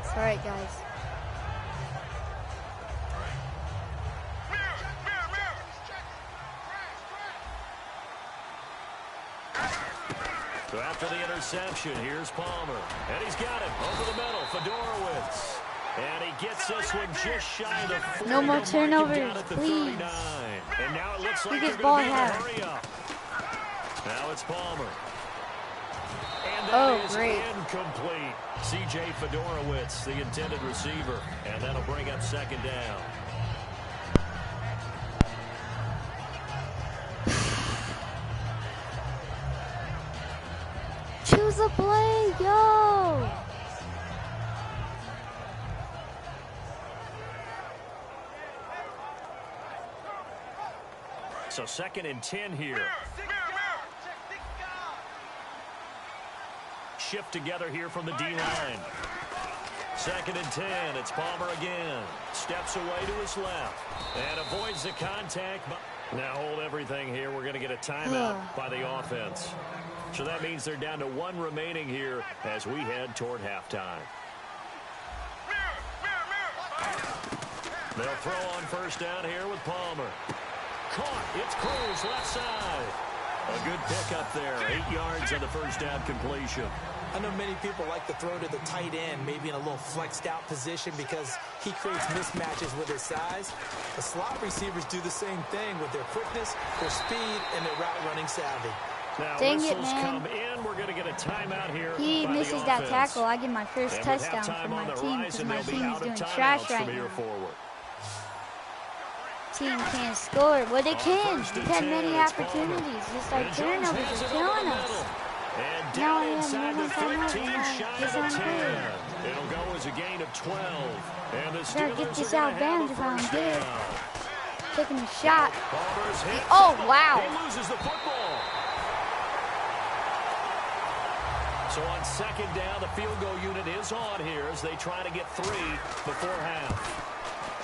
It's all right, guys. So after the interception, here's Palmer. And he's got it over the middle. Fedorowicz. And he gets this one just shy of the 40. No more They'll mark him turnovers, down at the please. 39. And now it looks like Biggest they're ball going to be in a I have. hurry up. Now it's Palmer. And that Oh, is great. incomplete. C.J. Fedorowicz, the intended receiver. And that'll bring up second down. Choose a play, yo. So 2nd and 10 here. Shift together here from the D-line. 2nd and 10. It's Palmer again. Steps away to his left. And avoids the contact. Now hold everything here. We're going to get a timeout by the offense. So that means they're down to one remaining here as we head toward halftime. They'll throw on first down here with Palmer. Caught. It's Cruz left side. A good pick up there. 8 yards on the first down completion. I know many people like to throw to the tight end, maybe in a little flexed out position because he creates mismatches with his size. The slot receivers do the same thing with their quickness, their speed, and their route running savvy. Now Dang it, whistles man. come in. We're going to get a timeout here. He by the misses that offense. tackle. I get my first And with touchdown halftime for my on the team because horizon, my they'll be team is out of doing timeouts trash from right here now. forward. Team can't score. Well, they On can. first We've and had 10, many it's Palmer. opportunities. Just And like Jones turnovers has are it over killing the us. middle. And Now down I have inside no the more 15, timeouts. shy This of the one's 10. good. It'll go as a gain of 12. And the Gotta Steelers get this are out going to have bounds a if I first don't get it. down. Taking a shot. Palmer's hit. Oh, wow. He loses the football. So on second down, the field goal unit is on here as they try to get 3 before half.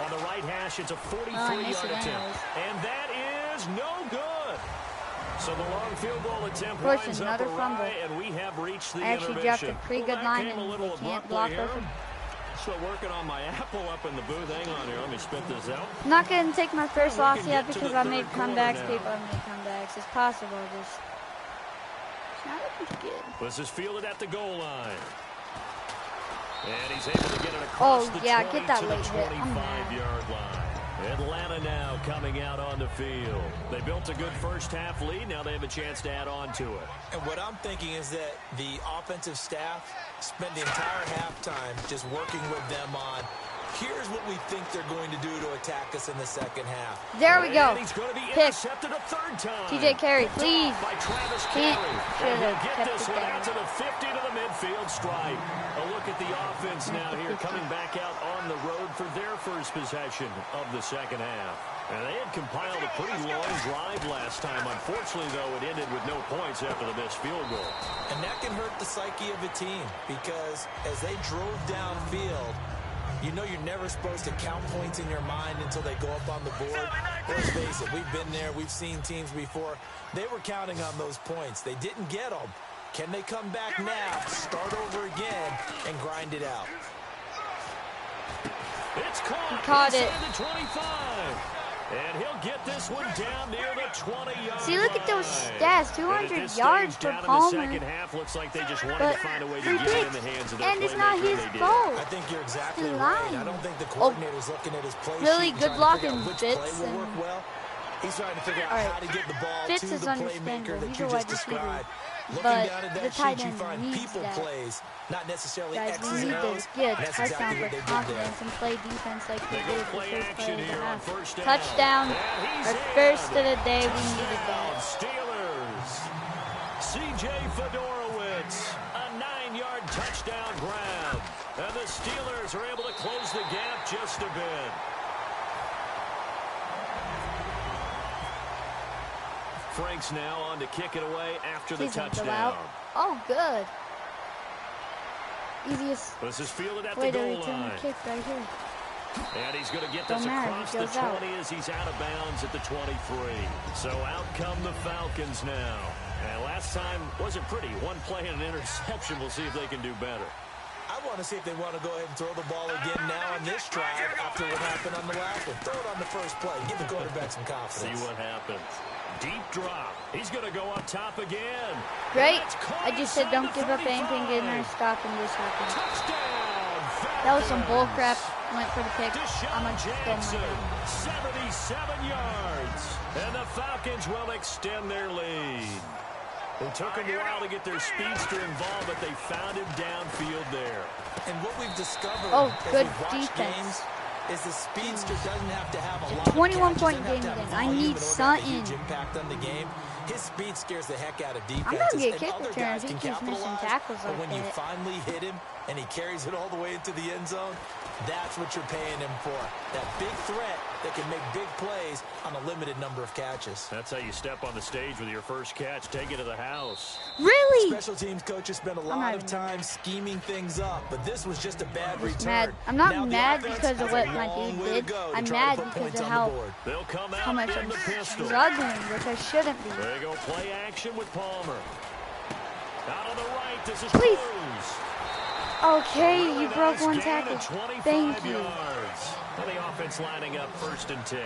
On the right hash, it's a 43-yard attempt. And that is no good. So the long field goal attempt Push, winds up another awry, fumble. and we have reached the I actually dropped intermission. a pretty good that line came a and little they can't abruptly block here. over. Still working on my Apple up in the booth. Hang on here. Let me spit this out. I'm not going to take my first We loss can yet get to because the I made third quarter comebacks. now. People have made comebacks. It's possible. Just it's not looking good. This is fielded at the goal line. And he's able to get it across the yeah, 20 get that to the late hit. I'm mad. 25-yard line. Atlanta now coming out on the field. They built a good first half lead. Now they have a chance to add on to it. And what I'm thinking is that the offensive staff spent the entire halftime just working with them on, here's what we think they're going to do to attack us in the second half. There we go. And he's going to be Pick. intercepted a third time. TJ Carey, Picked please. off by Travis Can't. Carey. Should've And he'll get kept this it one down. out to the 50 to the midfield stripe. A look at the offense now here coming back out on the road for their first possession of the second half. And they had compiled a pretty long drive last time. Unfortunately, though, it ended with no points after the missed field goal. And that can hurt the psyche of a team because as they drove downfield, you know you're never supposed to count points in your mind until they go up on the board. Let's face it, we've been there. We've seen teams before. They were counting on those points. They didn't get them. Can they come back now, start over again, and grind it out? It's caught. Caught it. Inside the 25. And he'll get this one down near the 20-yard See, look at those line. stats. And at 200 this yards stage, for down in the Palmer. second half, looks like they just wanted But to find a way to free get it in picks. the hands of their And it's not playmaker, his and they did. fault. I think you're exactly He right. lied. I don't think the coordinator's looking at his play really sheet and good trying to figure blocking out which Fitz play will and- work well. He's trying to figure out Alright. how to get the ball Fitz to is the playmaker understandable. that He's you a just wide receiver. described. Looking But down at the that tight sheet, you end find needs people that. plays, not necessarily Guys, X's we and need to O's. get And that's touchdowns exactly with what they did there. confidence and play defense like we They did go the play first action play of the here on half. first down. Touchdown. And he's Our in. first of the day. We needed Touchdown, that. Steelers. C.J. Fedorowicz, a 9-yard touchdown grab. And the Steelers are able to close the gap just a bit. Franks now on to kick it away after the Please don't go touchdown. out. Oh, good. Easiest This is fielded at way the to goal return line. the kick right here. And he's going to get Don't this matter, across he the goes out. 20 as he's out of bounds at the 23. So out come the Falcons now. And last time wasn't pretty. One play and an interception. We'll see if they can do better. I want to see if they want to go ahead and throw the ball again now on this drive after what happened on the last one. Throw it on the first play. Give the quarterback some See confidence. what happens. Deep drop. He's going to go up top again. Great. That's caught I just said inside don't the give up anything, get in 35. our stop, and this happened. Touchdown, That was some bull crap. Falcons. Went for the pick. I'm Deshaun going to spend my Jackson, game. 77 yards. And the Falcons will extend their lead. It took them a while to get their speedster involved, but they found him downfield there. And what we've discovered Oh, as good we've watched defense. games is the speedster doesn't have to have a It's a lot of 21-point catches, game doesn't have to have then. I volume need in order to have a huge something. impact on the game. His speed scares the heck out of I'm defenses. gonna get and kick other return guys if he can keeps missing capitalize, tackles but like when you that. finally hit him and he carries it all the way into the end zone, that's what you're paying him for. That big threat that can make big plays on a limited number of catches. That's how you step on the stage with your first catch. Take it to the house. Really? Special teams coaches spend a not lot of even time scheming things up, but this was just a bad I'm just return. mad. I'm not Now the mad offense because of has what a my long dude way to did. go to I'm try to mad put because points of on the how board. They'll come how out much in I'm the pistol. struggling, which I shouldn't be. They go play action with Palmer. Out on the right, this is Please. Cruz. Okay, Really you broke nice one gain tackle. of 25 Thank you. yards. And the offense lining up 1st and 10.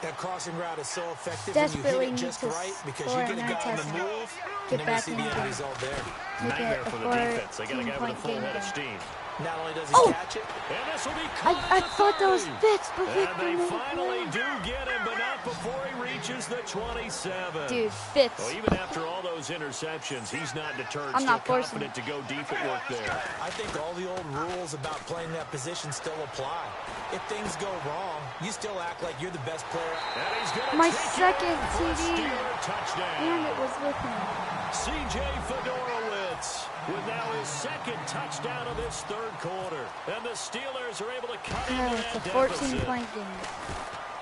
That crossing route is so effective Desperately when you hit it need just to right because score you get a another guy on the touchdown. move, Get and then we back see in the the end game. result there. Make Nightmare it for a the defense. They got a guy with a 14-point full game head of again. steam. Not only does he Oh! catch it, And this will be I caught thought that was at the 30. Fitz, but And Victor they made a finally play. do get him, but not before he reaches the 27. Dude, Fitz. Well, even after all those interceptions, he's not deterred. I'm Still not forcing confident to go deep at work there. I think all the old rules about playing that position still apply. If things go wrong, you still act like you're the best player. And he's gonna My take second it for a TD. Steeler touchdown. And it was with him. C.J. Fedorowicz with now his second touchdown of this third quarter. And the Steelers are able to cut into It's a that 14-point deficit. game.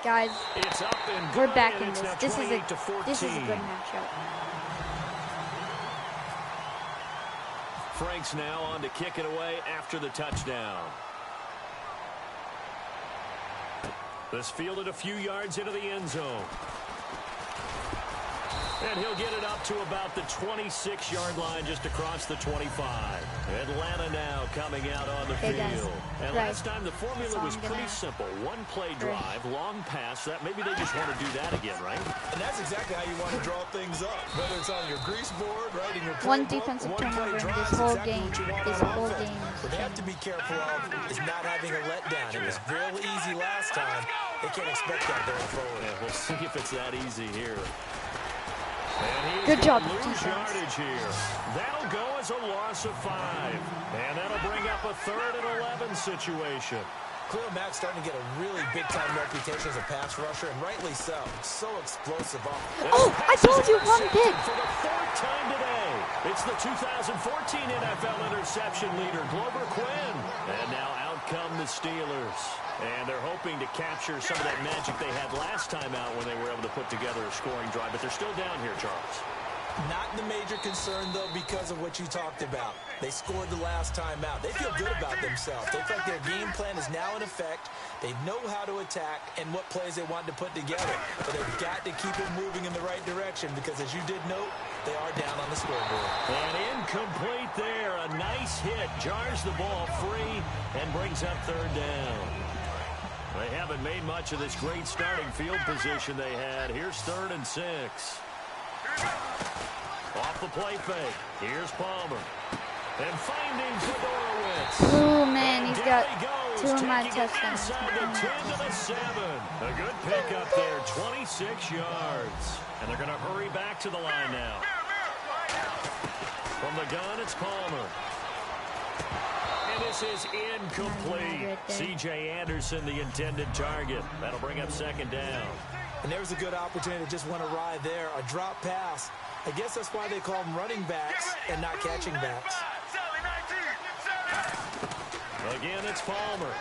Guys, It's up and we're good, back and in it's this. now This is 28 to 14. a good matchup. Franks now on to kick it away after the touchdown. This fielded a few yards into the end zone. And he'll get it up to about the 26-yard line just across the 25. Atlanta now coming out on the Hey, guys. field. And Right. last time the formula So was I'm pretty gonna- simple. One play drive, long pass. That maybe they just want to do that again, right? And that's exactly how you want to draw things up. Whether it's on your grease board, right, in your One playbook, defensive one play turnover in drive this is whole exactly game. what you want This on whole offense. game is What they have to be careful of is not having a letdown. It was real easy last time. They can't expect that going forward. Yeah, we'll see if it's that easy here. And he's Good gonna job, lose defense. yardage here. That'll go as a loss of 5. And that'll bring up a 3rd and 11 situation. Khalil Mack's starting to get a really big-time reputation as a pass rusher, and rightly so. So explosive off. Oh, I told you one pick. For the 4th time today, it's the 2014 NFL interception leader, Glover Quinn. And now out come the Steelers. And they're hoping to capture some of that magic they had last time out when they were able to put together a scoring drive. But they're still down here, Charles. Not the major concern, though, because of what you talked about. They scored the last time out. They feel good about themselves. They feel like their game plan is now in effect. They know how to attack and what plays they want to put together. But they've got to keep it moving in the right direction because, as you did note, they are down on the scoreboard. And incomplete there. A nice hit. Jars the ball free and brings up third down. They haven't made much of this great starting field position they had. Here's 3rd and 6. Off the play fake. Here's Palmer. And finding Fedorowicz. Oh, man, he's got Goes, 2 of my taking it touchdowns. inside the 10 to the 7. A good pickup there, 26 yards. And they're going to hurry back to the line now. From the gun, it's Palmer. And this is incomplete. C.J. Anderson, the intended target. That'll bring up 2nd down. And there's a good opportunity to just went awry there. A drop pass. I guess that's why they call them running backs and not catching backs. Again, it's Palmer.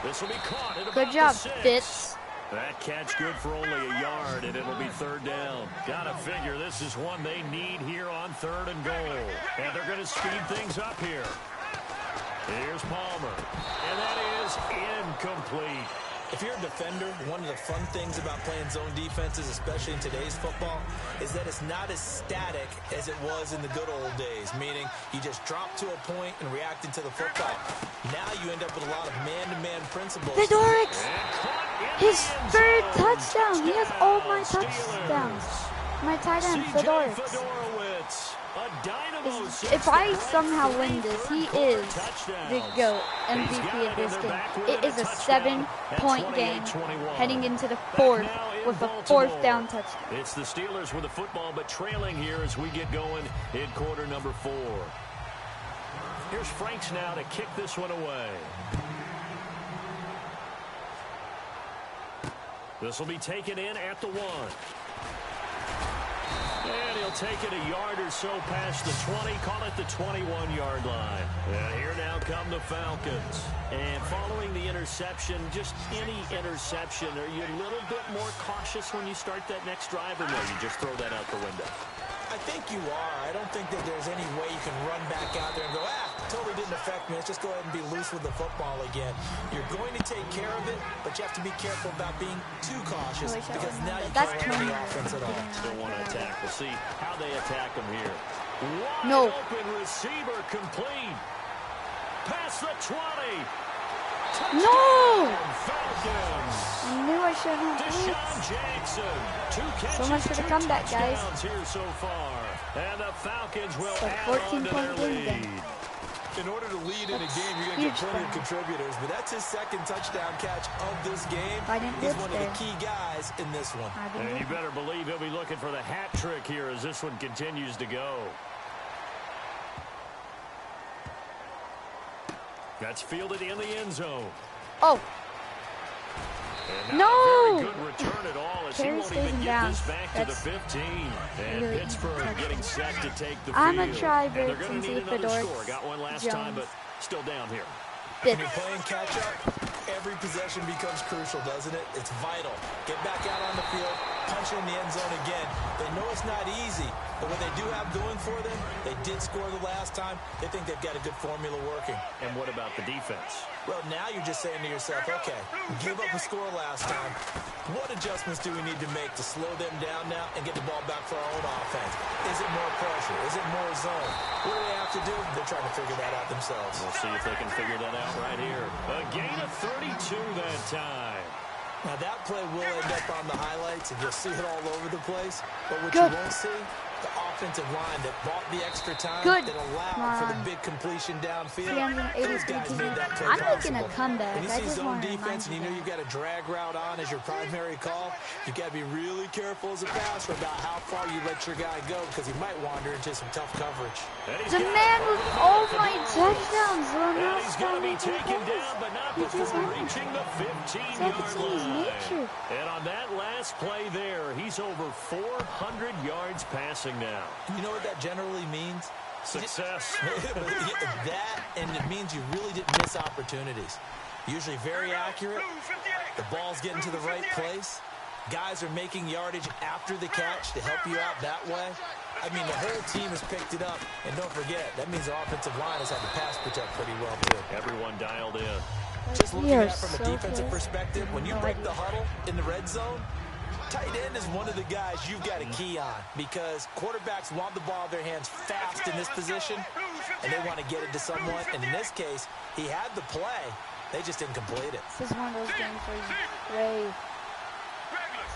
This will be caught at about Good job, the 6. Fitz. That catch good for only a yard, and it'll be 3rd down. Gotta figure this is one they need here on 3rd and goal. And they're going to speed things up here. Here's Palmer. And that is incomplete. If you're a defender, one of the fun things about playing zone defenses, especially in today's football, is that it's not as static as it was in the good old days, meaning you just drop to a point and react into the football. Now you end up with a lot of man-to-man principles. Fedorowicz! His 3rd touchdown. He has all my touchdowns. My tight end, Fedorowicz. If I somehow win this, he is the GOAT MVP of this game. It is a 7-point game heading into the 4th with a 4th down touchdown. It's the Steelers with the football, but trailing here as we get going in quarter number 4. Here's Franks now to kick this one away. This will be taken in at the 1. And he'll take it a yard or so past the 20, call it the 21-yard line. And here now come the Falcons. And following the interception, just any interception, are you a little bit more cautious when you start that next drive, or no, you just throw that out the window? I think you are. I don't think that there's any way you can run back out there and go, totally didn't affect me. Let's just go ahead and be loose with the football again. You're going to take care of it, but you have to be careful about being too cautious because now you can't run the offense at all. Still want to attack. We'll see how they attack them here. No. Wide open receiver complete. Past the 20. No! Falcons. I knew I shouldn't have Deshaun blitzed. Jackson. 2 catches, So much for the 2 comeback, guys. touchdowns here so far. And the Falcons will So add on to their 14-point game lead. again. In order to lead in a game, you're going to get plenty of contributors, but that's his 2nd touchdown catch of this game. I didn't He's blitz one of there. the key guys in this one. And you better believe he'll be looking for the hat trick here as this one continues to go. That's fielded in the end zone. Oh, And no! not a very good return at all as he Terry won't stays even in get bounds. this back to the That's 15. And really Pittsburgh easy getting set to take the I'm field. gonna try And they're Briggs going and to see need if another Fedorowicz score. Got one last time, but still down here. When you're playing catch-up, every possession becomes crucial, doesn't it? It's vital. Get back out on the field, punch it in the end zone again. They know it's not easy, but what they do have going for them, they did score the last time. They think they've got a good formula working. And what about the defense? Well, now you're just saying to yourself, okay, give up a score last time. What adjustments do we need to make to slow them down now and get the ball back for our own offense? Is it more pressure? Is it more zone? What do they have to do? They're trying to figure that out themselves. We'll see if they can figure that out right here. A gain of 32 that time. Now, that play will end up on the highlights, and you'll see it all over the place. But what Good. you won't see, the offensive line that bought the extra time, Good. that allowed for the big completion downfield. 383 Those guys made that play I'm making a possible. comeback. When you I see just zone want to defense and you know remind you've got a drag route on as your primary call, you've got to be really careful as a passer about how far you let your guy go because he might wander into some tough coverage. The man with all my touchdowns will And not he's going to be score taken anything down, but not He just before went- reaching the So I could 15-yard see his line. nature. And on that last play there, he's over 400 yards passing now. You know what that generally means? Success. That, and it means you really didn't miss opportunities. Usually very accurate. The ball's getting to the right place. Guys are making yardage after the catch to help you out that way. I mean, the whole team has picked it up. And don't forget, that means the offensive line has had to pass protect pretty well, too. Everyone dialed in. Just looking at it from a defensive perspective, when you break the huddle in the red zone, tight end is one of the guys you've got to key on because quarterbacks want the ball in their hands fast in this position, and they want to get it to someone. And in this case, he had the play. They just didn't complete it. This is one of those games where you pray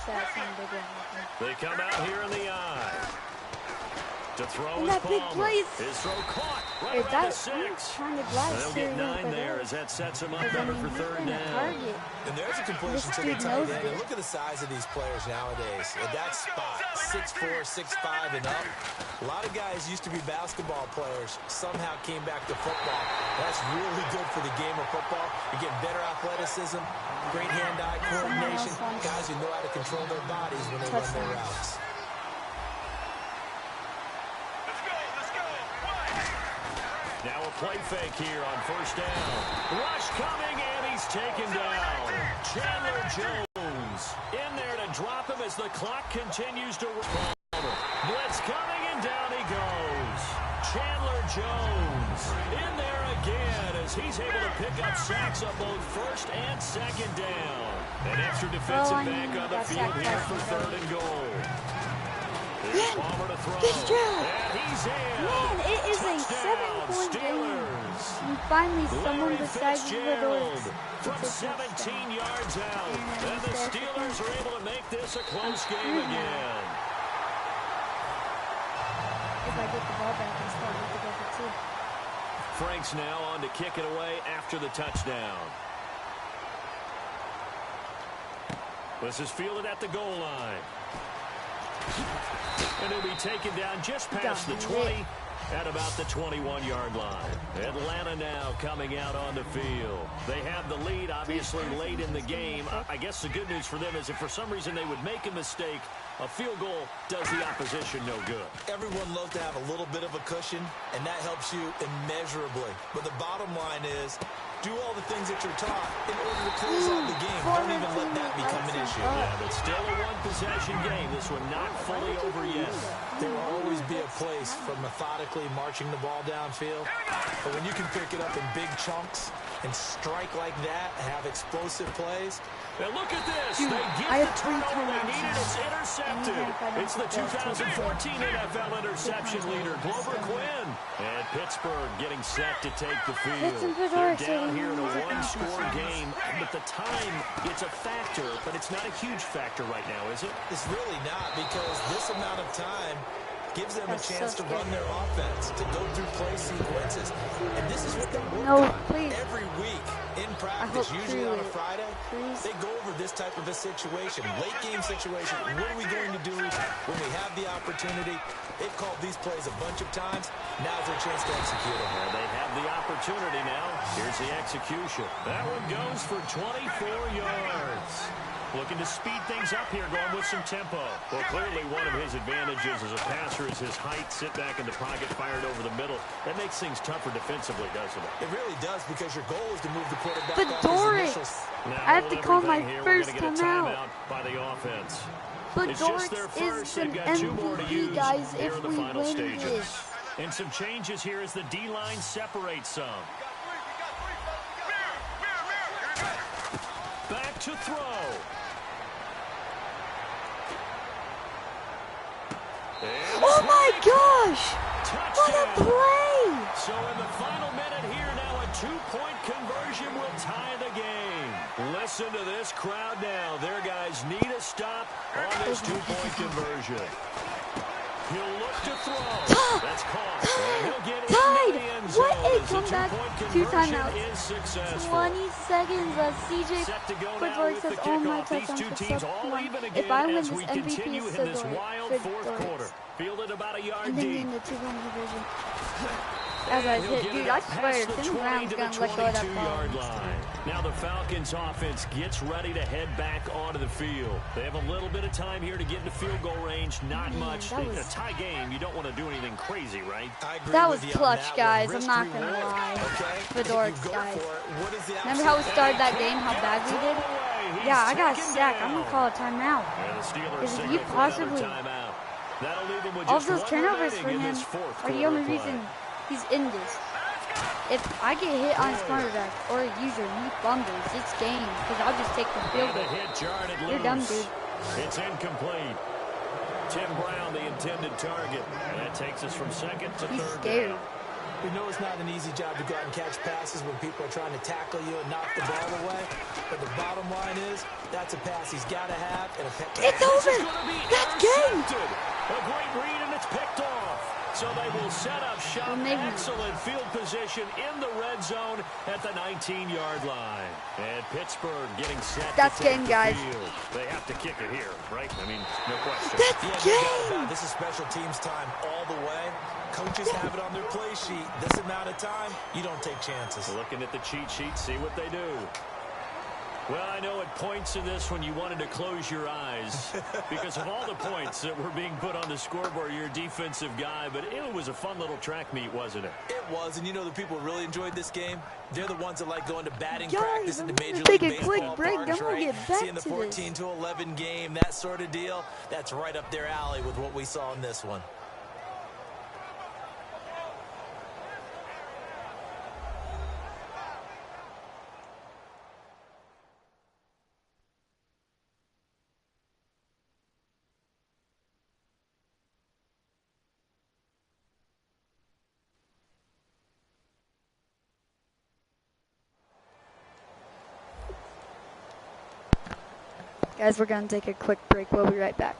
that some big one happens. They come out here in the eye. To throw And his that big Palmer. place. His throw caught right Is around that the 6. trying to drive They'll Siri get 9 over there as that sets him up Because, better for he's third been a down. target. And there's a completion This to the dude tight knows end. it. And look at the size of these players nowadays. At that spot, 6'4", 6'5", and up. A lot of guys used to be basketball players, somehow came back to football. That's really good for the game of football. You're getting better athleticism, great hand-eye coordination. Guys who know how to control their bodies when they run their routes. Now a play fake here on first down. Rush coming, and he's taken down. Chandler Jones in there to drop him as the clock continues to run. Blitz coming, and down he goes. Chandler Jones in there again as he's able to pick up sacks on both first and second down. An extra defensive back on the field here for third and goal. Here's Palmer to throw. Good job. And he's in. Man, it is a Touchdown, 7-point game. Steelers. And finally, someone Larry besides the Fitzgerald Fiddlers from 17 yards out. And the Steelers are able to make this a close game again. If I get the ball back, I still have to go for 2. Franks now on to kick it away after the touchdown. This is fielded at the goal line. And he'll be taken down just past the 20 at about the 21-yard line. Atlanta now coming out on the field. They have the lead, obviously, late in the game. I guess the good news for them is if for some reason they would make a mistake, a field goal does the opposition no good. Everyone loves to have a little bit of a cushion, and that helps you immeasurably. But the bottom line is, do all the things that you're taught in order to close out the game. Don't even let that become an issue. Yeah, but still a one-possession game. This one not fully over yet. There will always be a place for methodically marching the ball downfield. But when you can pick it up in big chunks and strike like that, have explosive plays. Now look at this. Dude, They get I have the 3 turnover they touchdowns. needed. It's intercepted. It's the 2014 NFL interception leader, Glover Quinn. And Pittsburgh getting set to take the field. They're down here in a one-score game. But the time, it's a factor, but it's not a huge factor right now, is it? It's really not, because this amount of time gives them a chance to run their offense, to go through play sequences. And this is what they work on every week in practice, usually on a Friday. They go over this type of a situation, late game situation. What are we going to do when we have the opportunity? They've called these plays a bunch of times. Now's their chance to execute them. Well, they have the opportunity now. Here's the execution. That one goes for 24 yards. Looking to speed things up here, going with some tempo. Well, clearly one of his advantages as a passer is his height. Sit back in the pocket, fired over the middle. That makes things tougher defensively, doesn't it? It really does, because your goal is to move the quarterback But off Doris, his initial... I have to call my Here, first we're gonna get a timeout. by the offense. But It's Doris just their is first. an They've got 2 more to MVP, use guys, here if in the we final win stages. this. And some changes here as the D-line separates some. Back to throw. Oh my gosh! Touchdown. What a play! So in the final minute here, now a 2-point conversion will tie the game. Listen to this crowd now. Their guys need a stop on this 2-point conversion. He'll look to throw. That's caught. And he'll get in the end zone. What a as the comeback! 2-point 2 conversion timeouts. is successful. 20 seconds. CJ Set to go now Fiddler with says the all my kickoff. These touchdowns two are teams sub all 1. even If again I win as this we MVP continue is in this Fiddler. wild fourth quarter. Fielded about a yard And then deep. in the 2-point conversion. As I He'll said, get dude, it I up swear, past the Tim 20 Brown's to the gonna let go of that 22-yard ball. line. Now the Falcons offense gets ready to head back onto the field. They have a little bit of time here to get into field goal range. Not much. that In was- a tie game, you don't want to do anything crazy, right? I agree That with was you on clutch, that one. guys. I'm Risk not gonna reward, lie. okay? The If you Dorks, go guys. for it, what is the Remember how we absolute- started that game, how bad we did? Away he's Yeah, I got taken sacked. I'm down. gonna call a timeout. And the Steelers Because if signal you for another possibly, timeout. That'll leave him with all just those one turnovers for remaining in him this fourth are the quarter only of play. reason he's in this. If I get hit on his cornerback or a user and he fumbles, it's game. Because I'll just take the field And a goal. hit jarred it You're dumb, loose. dude. It's incomplete. Tim Brown, the intended target. And that takes us from second to He's third scared. down. We know it's not an easy job to go out and catch passes when people are trying to tackle you and knock the ball away. But the bottom line is, that's a pass he's got to have. And It's over. That's game. A great read, and it's picked off. So they will set up shop. Excellent field position in the red zone at the 19-yard line. And Pittsburgh getting set That's to take game, the guys. field. They have to kick it here, right? I mean, no question. That's no doubt game. about it. This is special teams time all the way. Coaches have it on their play sheet. This amount of time, you don't take chances. Looking at the cheat sheet, see what they do. Well, I know at points in this when you wanted to close your eyes because of all the points that were being put on the scoreboard. You're a defensive guy, but it was a fun little track meet, wasn't it? It was, and you know the people who really enjoyed this game? They're the ones that like going to batting Guys, practice in the I'm Major gonna League take a quick Baseball break, parks, then we'll right? get back Seeing the to 14 to 11 game, that sort of deal, that's right up their alley with what we saw in this one. Guys, we're going to take a quick break. We'll be right back.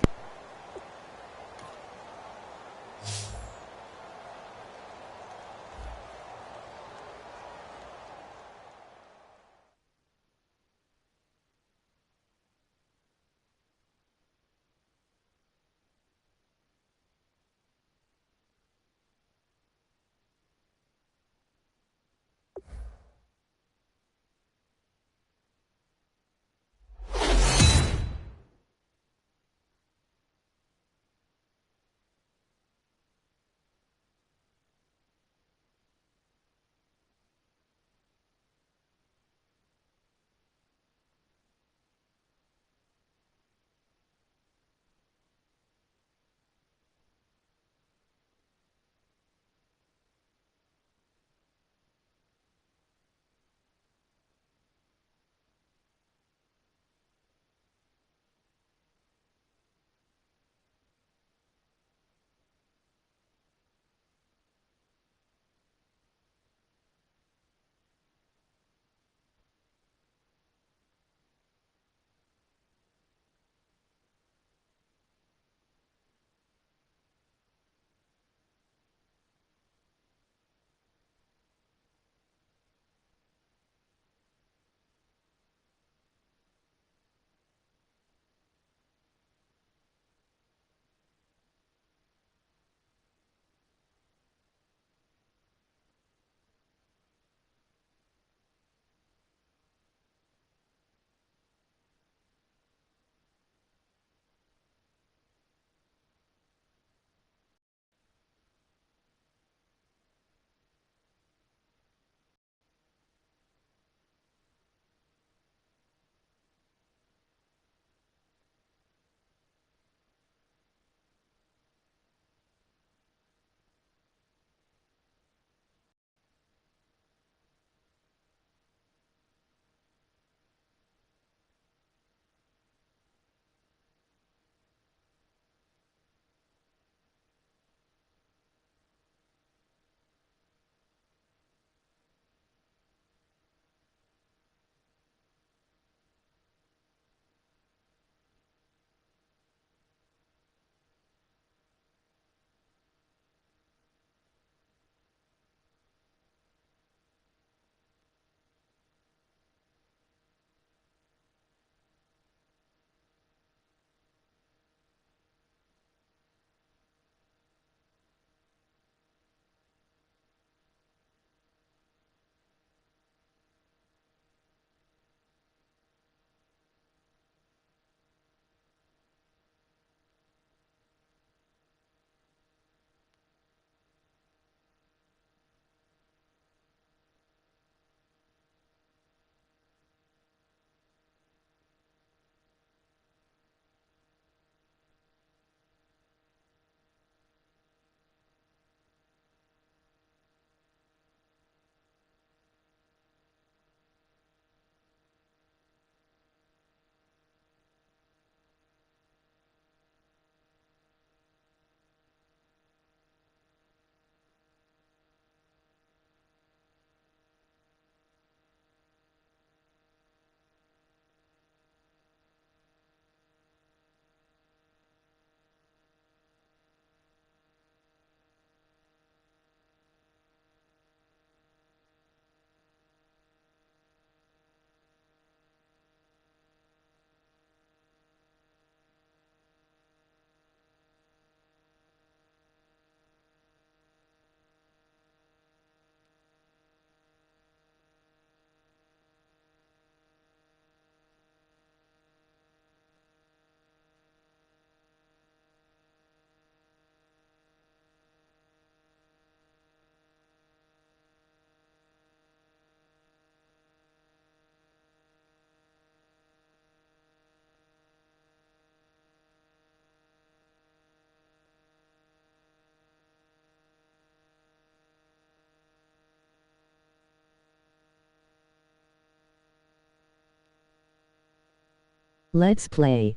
Let's play.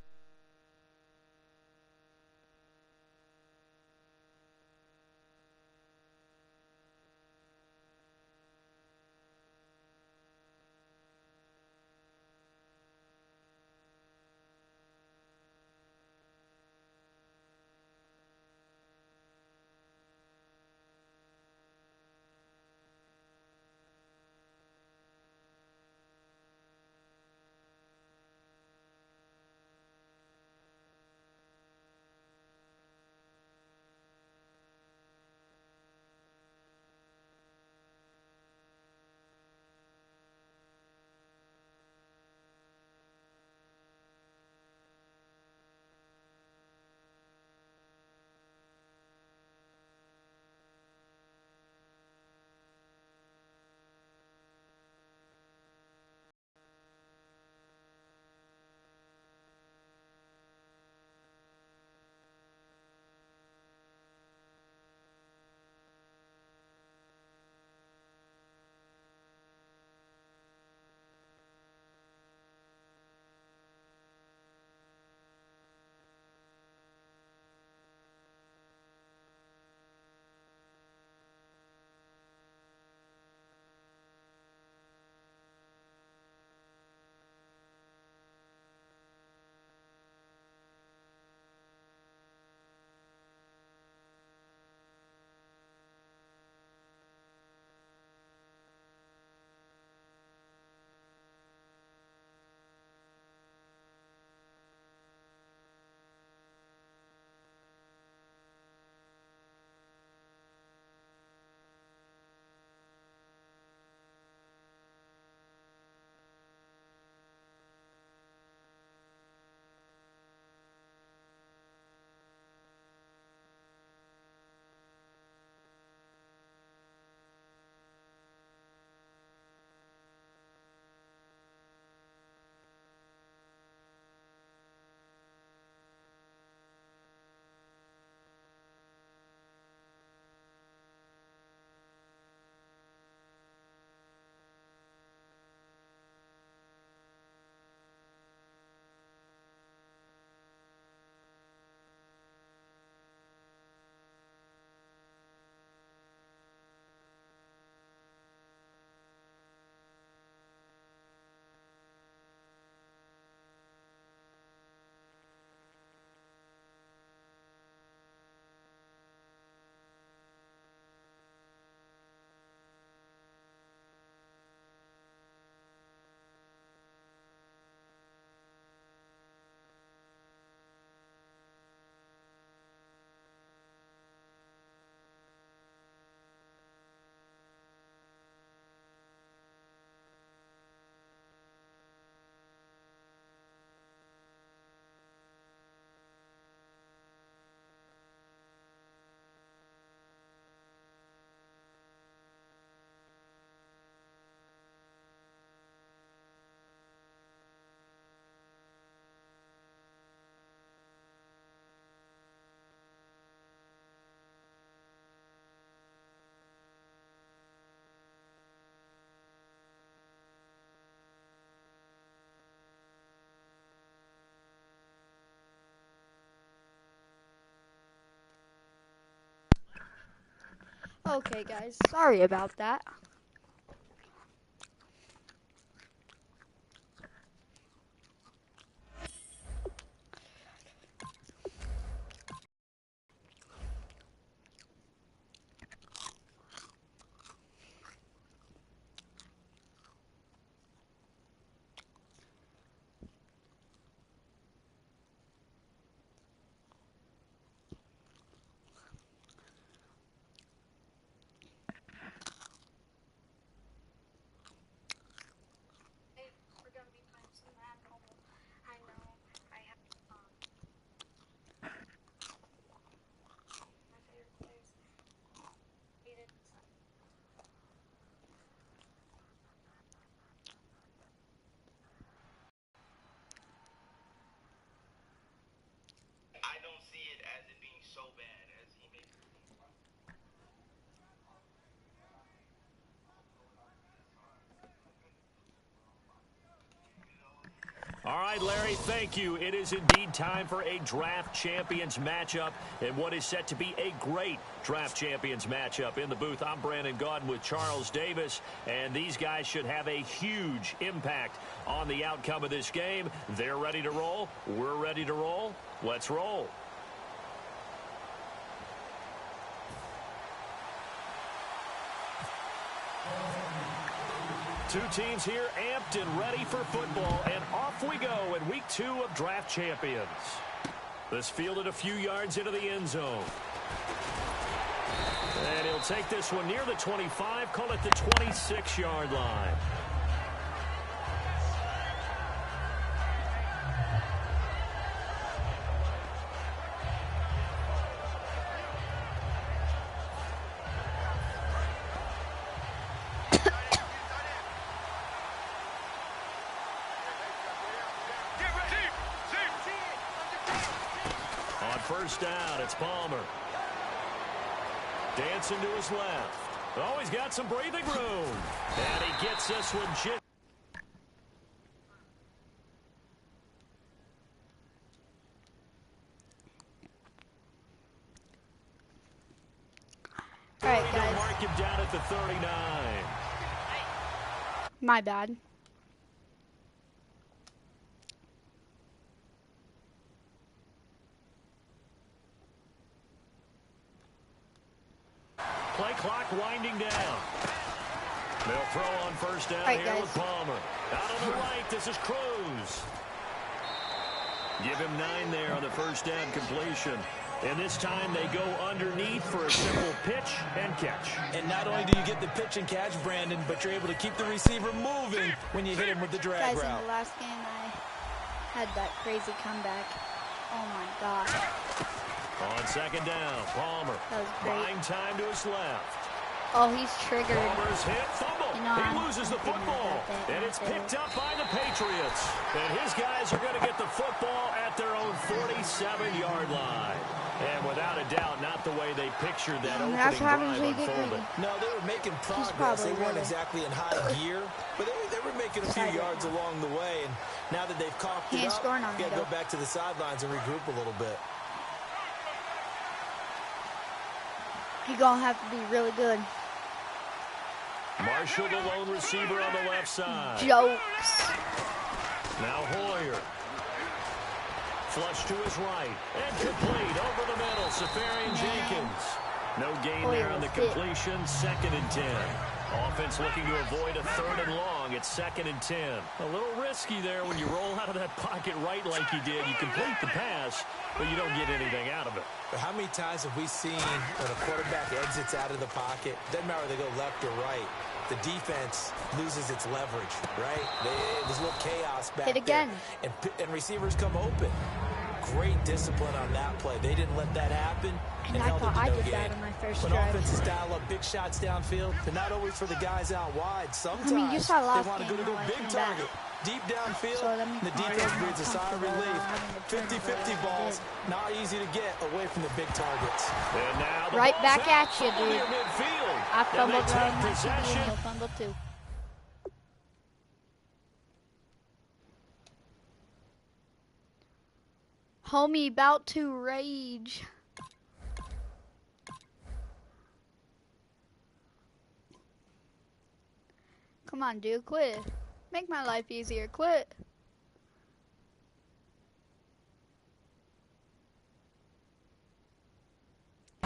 Okay, guys, sorry about that. I don't see it as it being so bad as he makes it seem. All right, Larry, thank you. It is indeed time for a draft champions matchup and what is set to be a great draft champions matchup. In the booth, I'm Brandon Gaudin with Charles Davis, and these guys should have a huge impact on the outcome of this game. They're ready to roll. We're ready to roll. Let's roll. Two teams here amped and ready for football, and off we go in week 2 of Draft Champions. This fielded a few yards into the end zone. And he'll take this one near the 25, call it the 26-yard line. First down, it's Palmer. Dancing to his left. Oh, he's got some breathing room. And he gets this one. All right, guys. Mark him down at the 39. My bad. Play clock winding down. They'll throw on first down here guys. with Palmer. Out on the right, this is Cruz. Give him 9 there on the first down completion. And this time they go underneath for a simple pitch and catch. And not only do you get the pitch and catch, Brandon, but you're able to keep the receiver moving when you hit him with the drag Guys, route. in the last game, I had that crazy comeback. Oh, my God. On second down, Palmer. That was great. Buying time to his left. Oh, he's triggered. Palmer's hit, fumble. You know, He I'm loses the thinking football. about that And it's instead. picked up by the Patriots. And his guys are going to get the football at their own 47-yard line. And without a doubt, not the way they pictured that opening That's what happens drive when you get unfolded. greedy. No, they were making progress. probably They weren't really- exactly in high gear, but they were making a few Side yards right now. along the way. And now that they've coughed He it ain't up, scoring on you me, got to go though. back to the sidelines and regroup a little bit. He's going to have to be really good. Marshall, the lone receiver on the left side. Jokes. Now Hoyer. Flush to his right. And complete over the middle. Safarian Jenkins. No gain there on the completion. 2nd and 10. Offense looking to avoid a 3rd and long. It's 2nd and 10. A little risky there when you roll out of that pocket right like you did. You complete the pass, but you don't get anything out of it. But how many times have we seen when a quarterback exits out of the pocket, doesn't matter whether they go left or right, the defense loses its leverage, right? There's a little chaos back Hit again. there. And receivers come open. Great discipline on that play. They didn't let that happen and And I held it thought to I no did gain. that on my first When drive. offenses dial up big shots downfield, they're not always for the guys out wide. Sometimes you saw last they want to game go how I big came target. back. Deep downfield, So that means the I'm defense more breathes a sigh of comfortable relief. having the turnover 50-50 like I balls, did. not easy to get away from the big targets. And now the Right ball's back out. at you, Fumble dude. near midfield. I And they fumbled take on my TV possession. and he'll fumble too. Homie about to rage. Come on, dude, quit. Make my life easier, quit.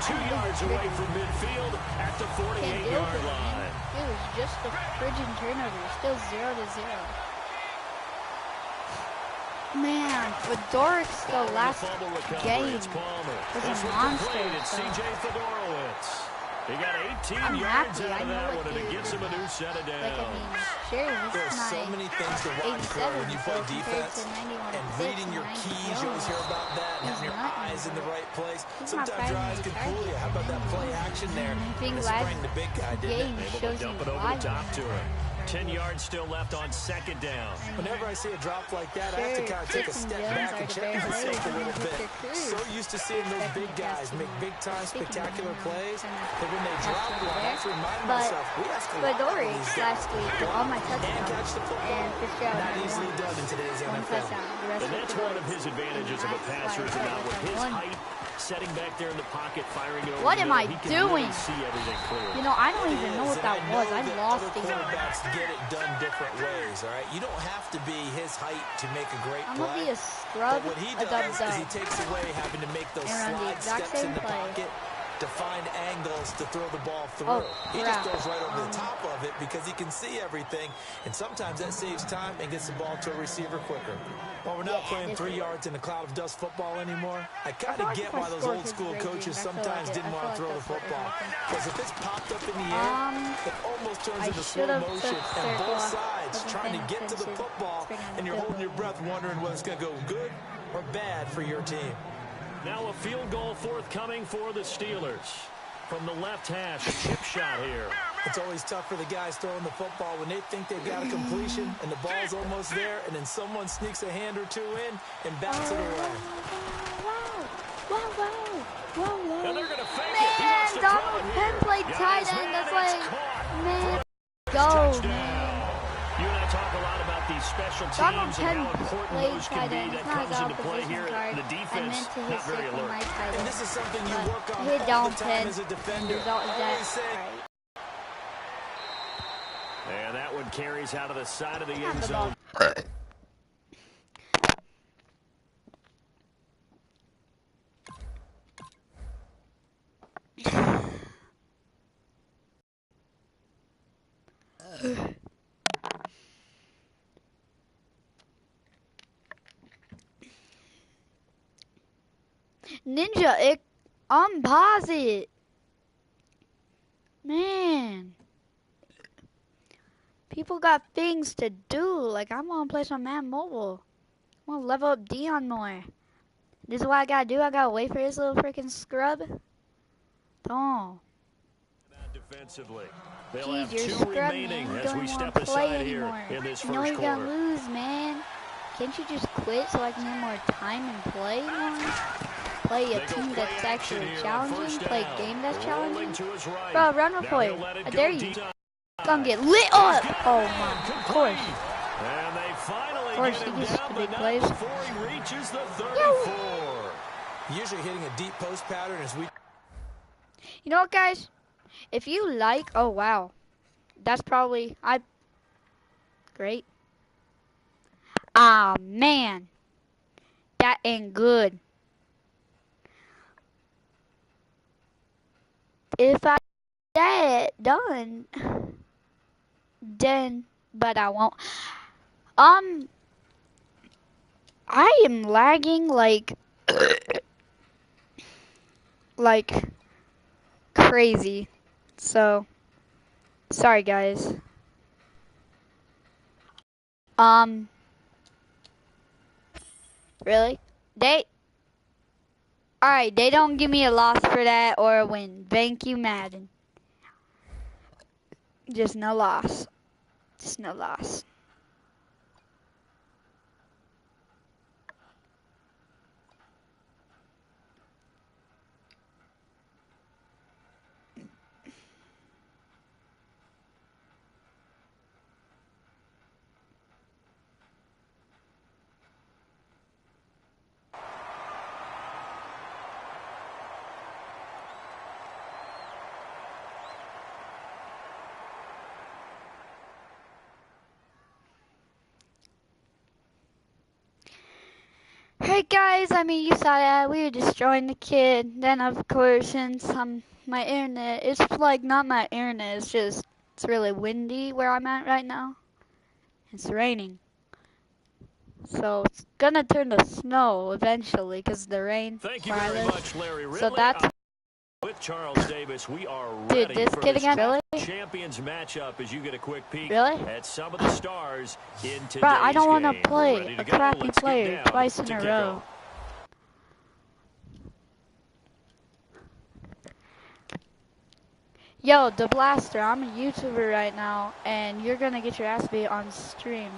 Two yards away from midfield at the Can't deal with 48-yard it, line. man. It was just a friggin' turnover. Still 0-0. Man, Fedoric's the Following last fumble recovery, game it's Palmer. was This a one monster. complete. It's So C.J. Fedorowicz. He got 18 I'm yards happy. out I of know that what one, and it dude gets him a new set of like, downs. Sherry, this There's is so my many things to watch for 87, when you so play compared defense to 91 and and reading 6 your and keys. 90 You always hear about that and He's having your not eyes in the anymore. right place. He's my Sometimes your eyes primary can fool you. target. How about that play action there? I think And last sprang the big guy, didn't game it? Able to shows dump you it over why the top to him. 10 yards still left on second down. Whenever I see a drop like that, I have to kind of take a step back and check myself a little bit. So used to seeing those big guys make big-time, spectacular plays, that when they drop one, I have to remind myself, we ask a lot of these guys. last week, all my And catch the touchdowns, football. and Fitzgerald Not had easily one done in today's NFL. touchdown. The rest And that's one of his advantages of a passer is now with his one. height, setting back there in the pocket, firing it over What the am middle, I he can doing? really see everything clearly. You know, I don't even know what that was. I lost it. it. Quarterbacks get it done different ways, all right? You don't have to be his height to make a great I'm play. gonna be a scrub, But what he a does dub is he takes away having to make those And run the slide exact steps same in the play. pocket to find angles to throw the ball through. Oh, He just crap. goes right over the top of it because he can see everything, and sometimes that saves time and gets the ball to a receiver quicker. While we're not playing 3 yards in a cloud of dust football anymore, I kind feel of like get if I why those scored old his school grade coaches game, I feel sometimes like didn't want to throw the that's what football. happened. Because if it's popped up in the air, it almost turns I into slow should've motion, took and circle both off. sides Wasn't trying to paying get to the attention. football, Freaking and you're field holding your goal. breath wondering whether it's going to go good or bad for your team. Now a field goal forthcoming for the Steelers. From the left hash, a chip shot here. It's always tough for the guys throwing the football when they think they've got a completion and the ball's almost there, and then someone sneaks a hand or two in and bats it away. Whoa. And they're going to fake it. He wants Man, to throw Donald it Penn here. played Got tight his end. man, That's it's like, caught. man, Touchdown. go, man. You and I talk a lot about these special Donald teams Penn and how important played those can tight be. end. That It's not comes his into play position here. card. The I defense, meant to hit not very sick on my alert. tight And end. this is something you But work on hit all Donald the time Penn. as a And the defender. result is that. Always say, Right. And that one carries out of the side of the Have end the zone. ball. Ninja, unpause it. Man. People got things to do. Like, I want to play some Madden Mobile. I want to level up Dion more. This is what I got to do. I got to wait for this little freaking scrub. Don't. Defensively. They'll Jeez, have you're two scrub, remaining man. You as don't we even step want to play aside here anymore. in this You know first you're going quarter. to lose, man. Can't you just quit so I can get more time and play more? Play a They go team play that's action actually here on challenging? first Play down. a game that's Rolling challenging? to his right. Bro, run Now for he'll it. let I go dare you. deep. Gonna get lit up. He's got Oh it, man. my, of Complete. course. And they finally course, get he him gets down, the but big not plays. before he reaches the 34. usually hitting a deep post pattern as we You know what, guys? If you like, oh wow, that's probably great. Ah man, that ain't good. If I get it done, then, but I won't. I am lagging like crazy. So, sorry guys. Really? Alright, they don't give me a loss for that or a win. Thank you, Madden. Just no loss. Just no loss. Hey guys, I mean you saw that we were destroying the kid. Then of course since my internet, it's like not my internet, it's really windy where I'm at right now. It's raining. So it's gonna turn to snow eventually because the rain. Thank you where I very live. much, Larry Ridley. So that's With Charles Davis, we are dude, ready this for kid this again, really? Champions matchup as you get a quick peek Really? at some of the stars in today's Bro, I don't want to game. play Ready to a go. crappy Let's get player down twice in to a kickoff. row. Yo, the Blaster, I'm a YouTuber right now, and you're gonna get your ass beat on stream.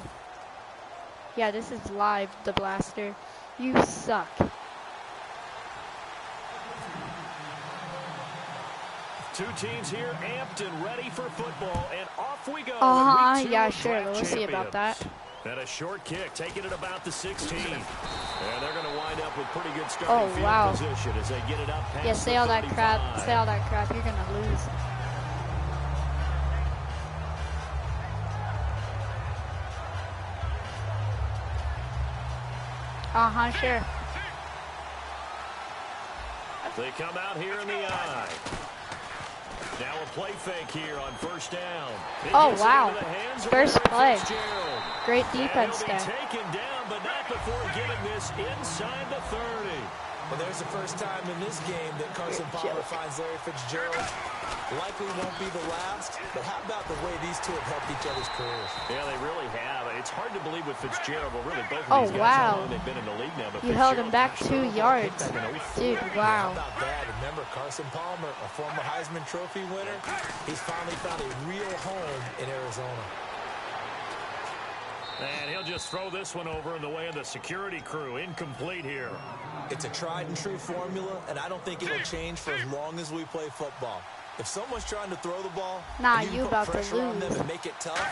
Yeah, this is live, the Blaster. You suck. Two teams here amped and ready for football, and off we go. Yeah, sure, we'll see about that. And a short kick, taking it about the 16. And they're going to wind up with pretty good starting field position as they get it up past Yeah, say all that 35. crap. Say all that crap. You're going to lose. Sure. They come out here in the eye. Now a play fake here on first down. Oh, wow. First play. Great defense there. Taken down, but not before getting this inside the 30. Well, there's the first time in this game that Carson Palmer finds Larry Fitzgerald. Likely won't be the last, but how about the way these two have helped each other's careers? Yeah, they really have. It's hard to believe with Fitzgerald, but really both of these guys, how long they've been in the league now. But you held him back 2 yards. Dude, wow. How about that? Remember, Carson Palmer, a former Heisman Trophy winner, he's finally found a real home in Arizona. And he'll just throw this one over in the way of the security crew. Incomplete here. It's a tried and true formula, and I don't think it'll change for as long as we play football. If someone's trying to throw the ball, and you about put to pressure on lose. them and make it tough,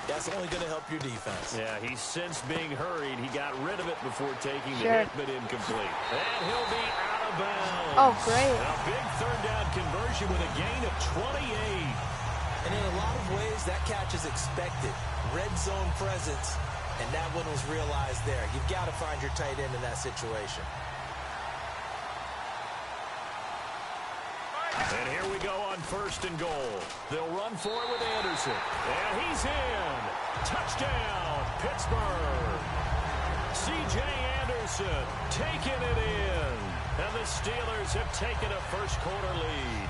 that's only going to help your defense. Yeah, he's since being hurried. He got rid of it before taking the hit, but incomplete. And he'll be out of bounds. Oh, great. A big third down conversion with a gain of 28. And in a lot of ways, that catch is expected. Red zone presence, and that one was realized there. You've got to find your tight end in that situation. And here we go on first and goal. They'll run for it with Anderson. And he's in. Touchdown, Pittsburgh. C.J. Anderson taking it in. And the Steelers have taken a first quarter lead.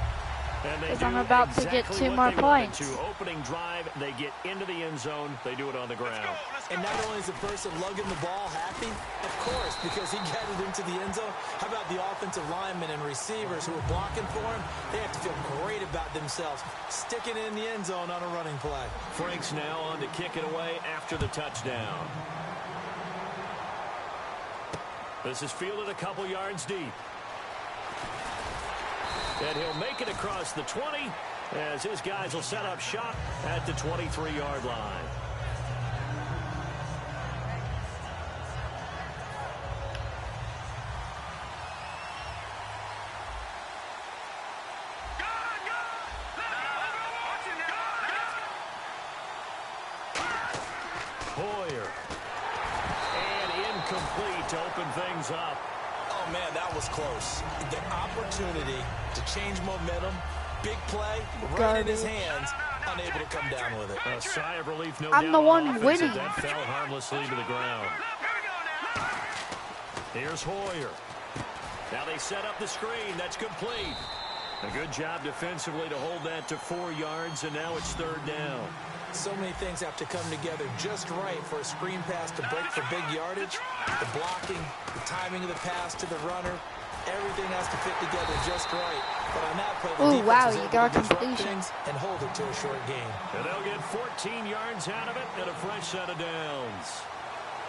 Because I'm about to get 2 more points. Opening drive, they get into the end zone. They do it on the ground. And not only is the person lugging the ball happy, of course, because he got it into the end zone. How about the offensive linemen and receivers who are blocking for him? They have to feel great about themselves, sticking it in the end zone on a running play. Frank's now on to kick it away after the touchdown. This is fielded a couple yards deep. And he'll make it across the 20 as his guys will set up shop at the 23-yard line. Hoyer. And incomplete to open things up. Oh, man, that was close. The opportunity to change momentum, big play, right in his hands, unable to come down with it. A sigh of relief, no I'm doubt, the one offense, winning. That fell harmlessly to the ground. Here's Hoyer. Now they set up the screen. That's complete. A good job defensively to hold that to 4 yards, and now it's third down. So many things have to come together just right for a screen pass to break for big yardage. The blocking, the timing of the pass to the runner, everything has to fit together just right. But on that play, the defense is able to disrupt things and hold it to a short game. And they'll get 14 yards out of it and a fresh set of downs.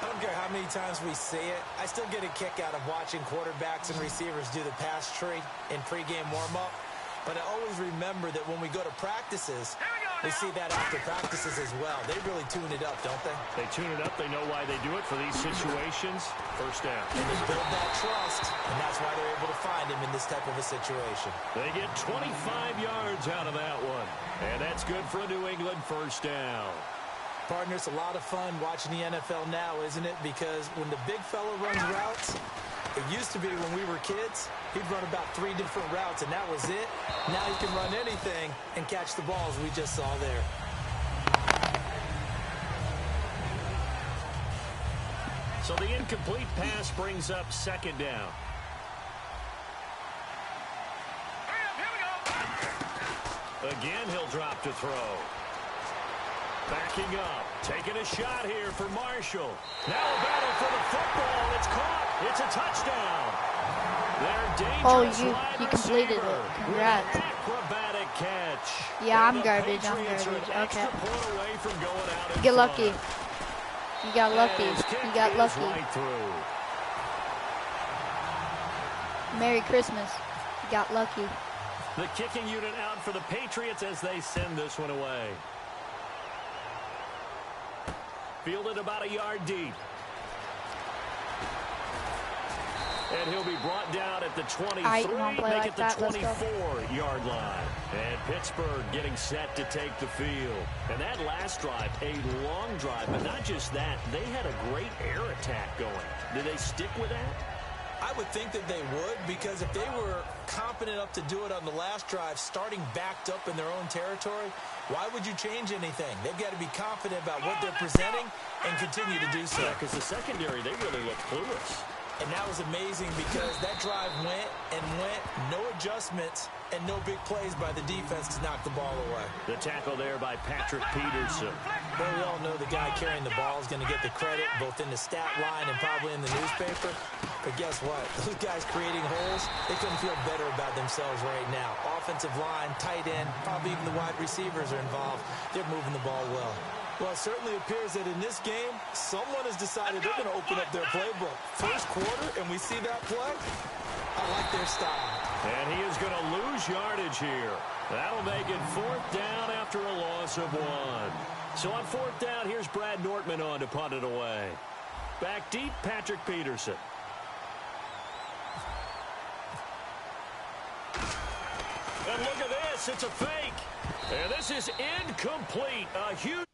I don't care how many times we see it. I still get a kick out of watching quarterbacks and receivers do the pass tree in pregame warm-up. But I always remember that when we go to practices, we see that after practices as well. They really tune it up, don't they? They tune it up. They know why they do it for these situations. First down. And they build that trust, and that's why they're able to find him in this type of a situation. They get 25 yards out of that one. And that's good for a New England first down. Partner, it's a lot of fun watching the NFL now, isn't it? Because when the big fella runs routes, it used to be when we were kids, he'd run about 3 different routes, and that was it. Now he can run anything and catch the balls we just saw there. So the incomplete pass brings up second down. Again, he'll drop to throw. Backing up, taking a shot here for Marshall. Now a battle for the football. It's caught. It's a touchdown. Their dangerous you completed it. Congrats. Acrobatic catch. Yeah, And I'm the garbage. I'm Patriots are garbage. an extra Okay. point away from going out in Get front. lucky. You got lucky. And his kick You got is lucky. right through. Merry Christmas. You got lucky. The kicking unit out for the Patriots as they send this one away. Fielded about a yard deep. And he'll be brought down at the 23, make it the 24-yard line. And Pittsburgh getting set to take the field. And that last drive, a long drive, but not just that, they had a great air attack going. Did they stick with that? I would think that they would, because if they were confident enough to do it on the last drive, starting backed up in their own territory, why would you change anything? They've got to be confident about what they're presenting and continue to do so. Yeah, because the secondary, they really looked clueless. And that was amazing because that drive went and went, no adjustments, and no big plays by the defense to knock the ball away. The tackle there by Patrick Peterson. Well, we all know the guy carrying the ball is going to get the credit both in the stat line and probably in the newspaper. But guess what? Those guys creating holes, they couldn't feel better about themselves right now. Offensive line, tight end, probably even the wide receivers are involved. They're moving the ball well. Well, it certainly appears that in this game, someone has decided they're going to open up their playbook. First quarter, and we see that play. I like their style. And he is going to lose yardage here. That'll make it 4th down after a loss of 1. So on 4th down, here's Brad Nortman on to punt it away. Back deep, Patrick Peterson. And look at this. It's a fake. And this is incomplete. A huge...